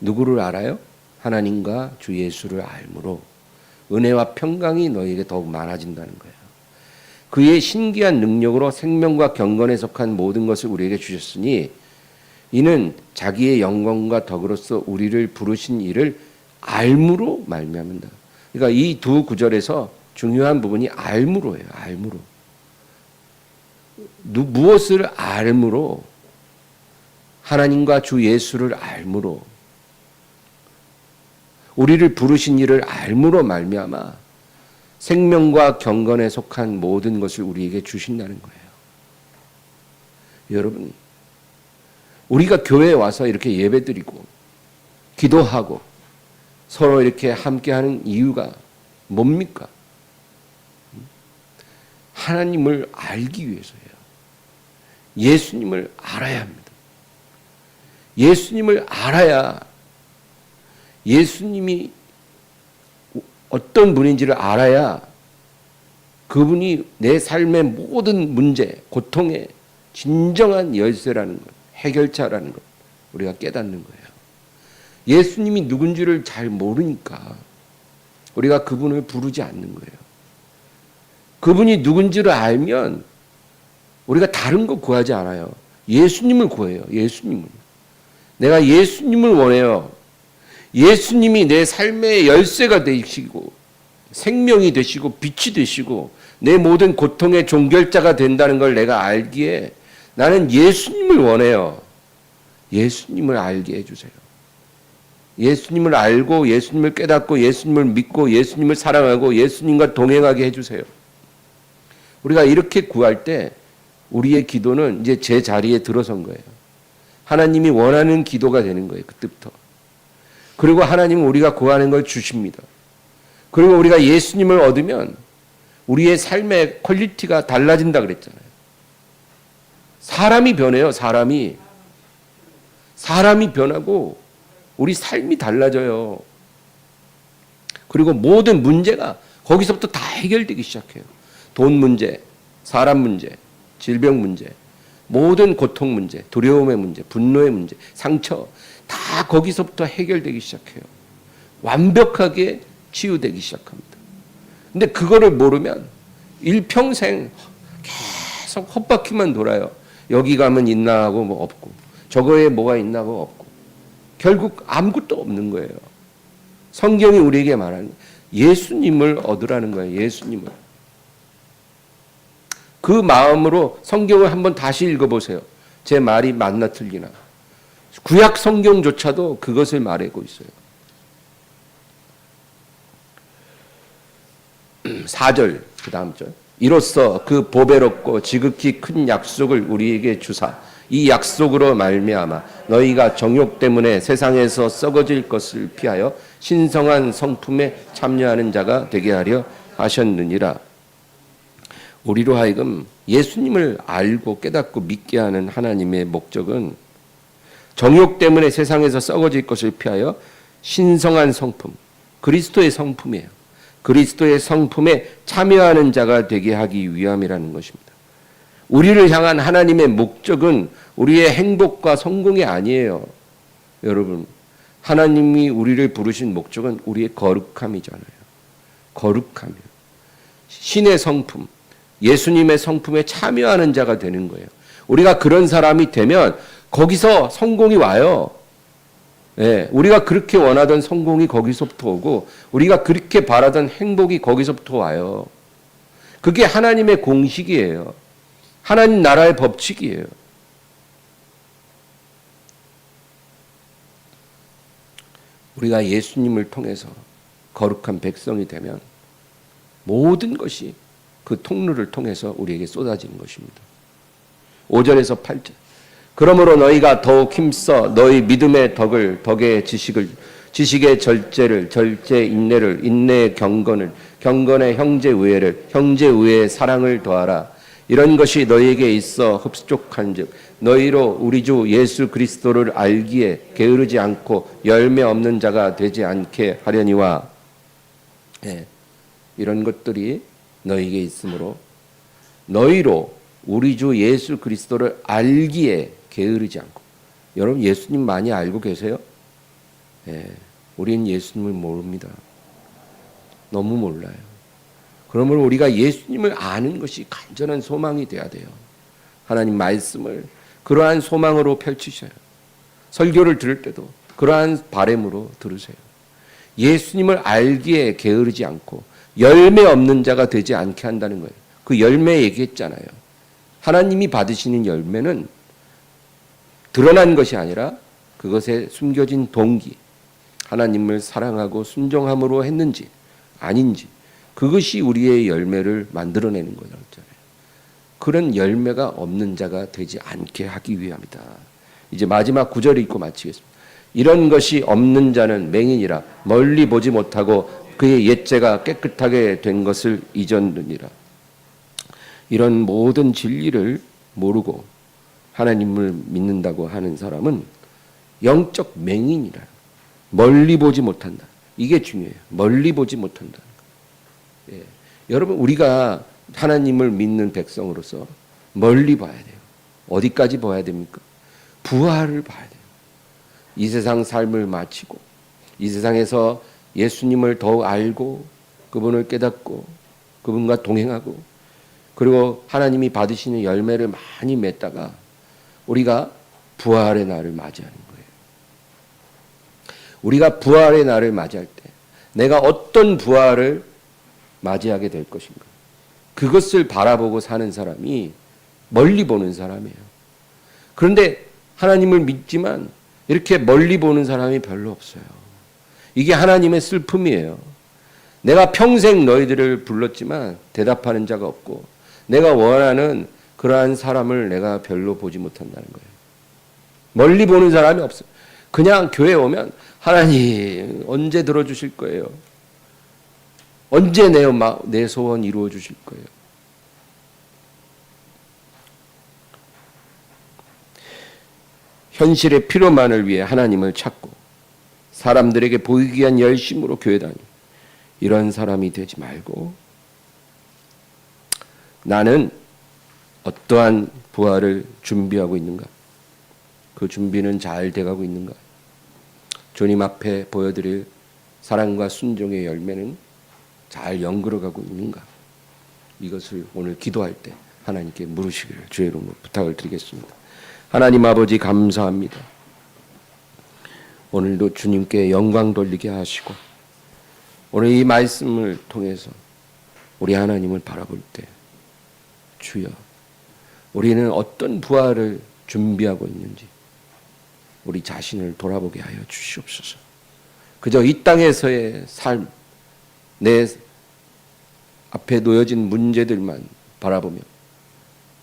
누구를 알아요? 하나님과 주 예수를 알므로 은혜와 평강이 너희에게 더욱 많아진다는 거예요. 그의 신기한 능력으로 생명과 경건에 속한 모든 것을 우리에게 주셨으니 이는 자기의 영광과 덕으로서 우리를 부르신 이를 알므로 말미암는다. 그러니까 이 두 구절에서 중요한 부분이 알므로예요. 알므로. 무엇을 알므로? 하나님과 주 예수를 알므로, 우리를 부르신 이를 알므로 말미암아 생명과 경건에 속한 모든 것을 우리에게 주신다는 거예요. 여러분, 우리가 교회에 와서 이렇게 예배드리고 기도하고 서로 이렇게 함께하는 이유가 뭡니까? 하나님을 알기 위해서예요. 예수님을 알아야 합니다. 예수님을 알아야 예수님이 어떤 분인지를 알아야 그분이 내 삶의 모든 문제, 고통의 진정한 열쇠라는 것, 해결자라는 것 우리가 깨닫는 거예요. 예수님이 누군지를 잘 모르니까 우리가 그분을 부르지 않는 거예요. 그분이 누군지를 알면 우리가 다른 거 구하지 않아요. 예수님을 구해요. 예수님을. 내가 예수님을 원해요. 예수님이 내 삶의 열쇠가 되시고 생명이 되시고 빛이 되시고 내 모든 고통의 종결자가 된다는 걸 내가 알기에 나는 예수님을 원해요. 예수님을 알게 해주세요. 예수님을 알고 예수님을 깨닫고 예수님을 믿고 예수님을 사랑하고 예수님과 동행하게 해주세요. 우리가 이렇게 구할 때 우리의 기도는 이제 제 자리에 들어선 거예요. 하나님이 원하는 기도가 되는 거예요. 그때부터. 그리고 하나님은 우리가 구하는 걸 주십니다. 그리고 우리가 예수님을 얻으면 우리의 삶의 퀄리티가 달라진다 그랬잖아요. 사람이 변해요. 사람이 변하고 우리 삶이 달라져요. 그리고 모든 문제가 거기서부터 다 해결되기 시작해요. 돈 문제, 사람 문제, 질병 문제, 모든 고통 문제, 두려움의 문제, 분노의 문제, 상처 다 거기서부터 해결되기 시작해요. 완벽하게 치유되기 시작합니다. 근데 그거를 모르면 일평생 계속 헛바퀴만 돌아요. 여기 가면 있나 하고 뭐 없고 저거에 뭐가 있나 하고 없고 결국 아무것도 없는 거예요. 성경이 우리에게 말하는 예수님을 얻으라는 거예요. 예수님을. 그 마음으로 성경을 한번 다시 읽어보세요. 제 말이 맞나 틀리나. 구약 성경조차도 그것을 말하고 있어요. 4절 그 다음 절. 이로써 그 보배롭고 지극히 큰 약속을 우리에게 주사 이 약속으로 말미암아 너희가 정욕 때문에 세상에서 썩어질 것을 피하여 신성한 성품에 참여하는 자가 되게 하려 하셨느니라. 우리로 하여금 예수님을 알고 깨닫고 믿게 하는 하나님의 목적은 정욕 때문에 세상에서 썩어질 것을 피하여 신성한 성품, 그리스도의 성품이에요. 그리스도의 성품에 참여하는 자가 되게 하기 위함이라는 것입니다. 우리를 향한 하나님의 목적은 우리의 행복과 성공이 아니에요. 여러분, 하나님이 우리를 부르신 목적은 우리의 거룩함이잖아요. 거룩함이요. 신의 성품, 예수님의 성품에 참여하는 자가 되는 거예요. 우리가 그런 사람이 되면 거기서 성공이 와요. 예, 우리가 그렇게 원하던 성공이 거기서부터 오고 우리가 그렇게 바라던 행복이 거기서부터 와요. 그게 하나님의 공식이에요. 하나님 나라의 법칙이에요. 우리가 예수님을 통해서 거룩한 백성이 되면 모든 것이 그 통로를 통해서 우리에게 쏟아지는 것입니다. 5절에서 8절. 그러므로 너희가 더욱 힘써 너희 믿음의 덕의 지식의 절제를, 절제 인내를, 인내의 경건을, 경건의 형제 우애를, 형제 우애의 사랑을 더하라. 이런 것이 너희에게 있어 흡족한즉 너희로 우리 주 예수 그리스도를 알기에 게으르지 않고 열매 없는 자가 되지 않게 하려니와. 예, 이런 것들이 너희에게 있으므로 너희로 우리 주 예수 그리스도를 알기에 게으르지 않고. 여러분, 예수님 많이 알고 계세요? 예, 우리는 예수님을 모릅니다. 너무 몰라요. 그러므로 우리가 예수님을 아는 것이 간절한 소망이 돼야 돼요. 하나님 말씀을 그러한 소망으로 펼치셔요. 설교를 들을 때도 그러한 바람으로 들으세요. 예수님을 알기에 게으르지 않고 열매 없는 자가 되지 않게 한다는 거예요. 그 열매 얘기했잖아요. 하나님이 받으시는 열매는 드러난 것이 아니라 그것에 숨겨진 동기, 하나님을 사랑하고 순종함으로 했는지 아닌지, 그것이 우리의 열매를 만들어내는 거잖아요. 그런 열매가 없는 자가 되지 않게 하기 위함이다. 이제 마지막 9절을 읽고 마치겠습니다. 이런 것이 없는 자는 맹인이라 멀리 보지 못하고 그의 옛죄가 깨끗하게 된 것을 잊었느니라. 이런 모든 진리를 모르고 하나님을 믿는다고 하는 사람은 영적 맹인이라. 멀리 보지 못한다. 이게 중요해요. 멀리 보지 못한다. 예. 여러분, 우리가 하나님을 믿는 백성으로서 멀리 봐야 돼요. 어디까지 봐야 됩니까? 부활을 봐야 돼요. 이 세상 삶을 마치고 이 세상에서 예수님을 더욱 알고 그분을 깨닫고 그분과 동행하고 그리고 하나님이 받으시는 열매를 많이 맺다가 우리가 부활의 날을 맞이하는 거예요. 우리가 부활의 날을 맞이할 때 내가 어떤 부활을 맞이하게 될 것인가, 그것을 바라보고 사는 사람이 멀리 보는 사람이에요. 그런데 하나님을 믿지만 이렇게 멀리 보는 사람이 별로 없어요. 이게 하나님의 슬픔이에요. 내가 평생 너희들을 불렀지만 대답하는 자가 없고 내가 원하는 그러한 사람을 내가 별로 보지 못한다는 거예요. 멀리 보는 사람이 없어요. 그냥 교회 오면 하나님 언제 들어주실 거예요? 언제 내 소원 이루어 주실 거예요? 현실의 필요만을 위해 하나님을 찾고 사람들에게 보이기 위한 열심으로 교회 다니, 이런 사람이 되지 말고 나는 어떠한 부활을 준비하고 있는가? 그 준비는 잘 돼가고 있는가? 주님 앞에 보여드릴 사랑과 순종의 열매는 잘 연결어가고 있는가? 이것을 오늘 기도할 때 하나님께 물으시기를 주의 이름으로 부탁을 드리겠습니다. 하나님 아버지, 감사합니다. 오늘도 주님께 영광 돌리게 하시고 오늘 이 말씀을 통해서 우리 하나님을 바라볼 때 주여, 우리는 어떤 부활을 준비하고 있는지 우리 자신을 돌아보게 하여 주시옵소서. 그저 이 땅에서의 삶, 내 앞에 놓여진 문제들만 바라보며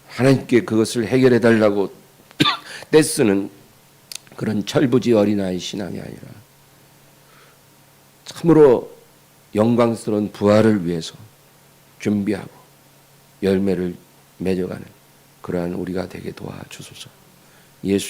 하나님께 그것을 해결해 달라고 떼쓰는 그런 철부지 어린아이 신앙이 아니라 참으로 영광스러운 부활을 위해서 준비하고 열매를 맺어가는 그러한 우리가 되게 도와주소서. 예수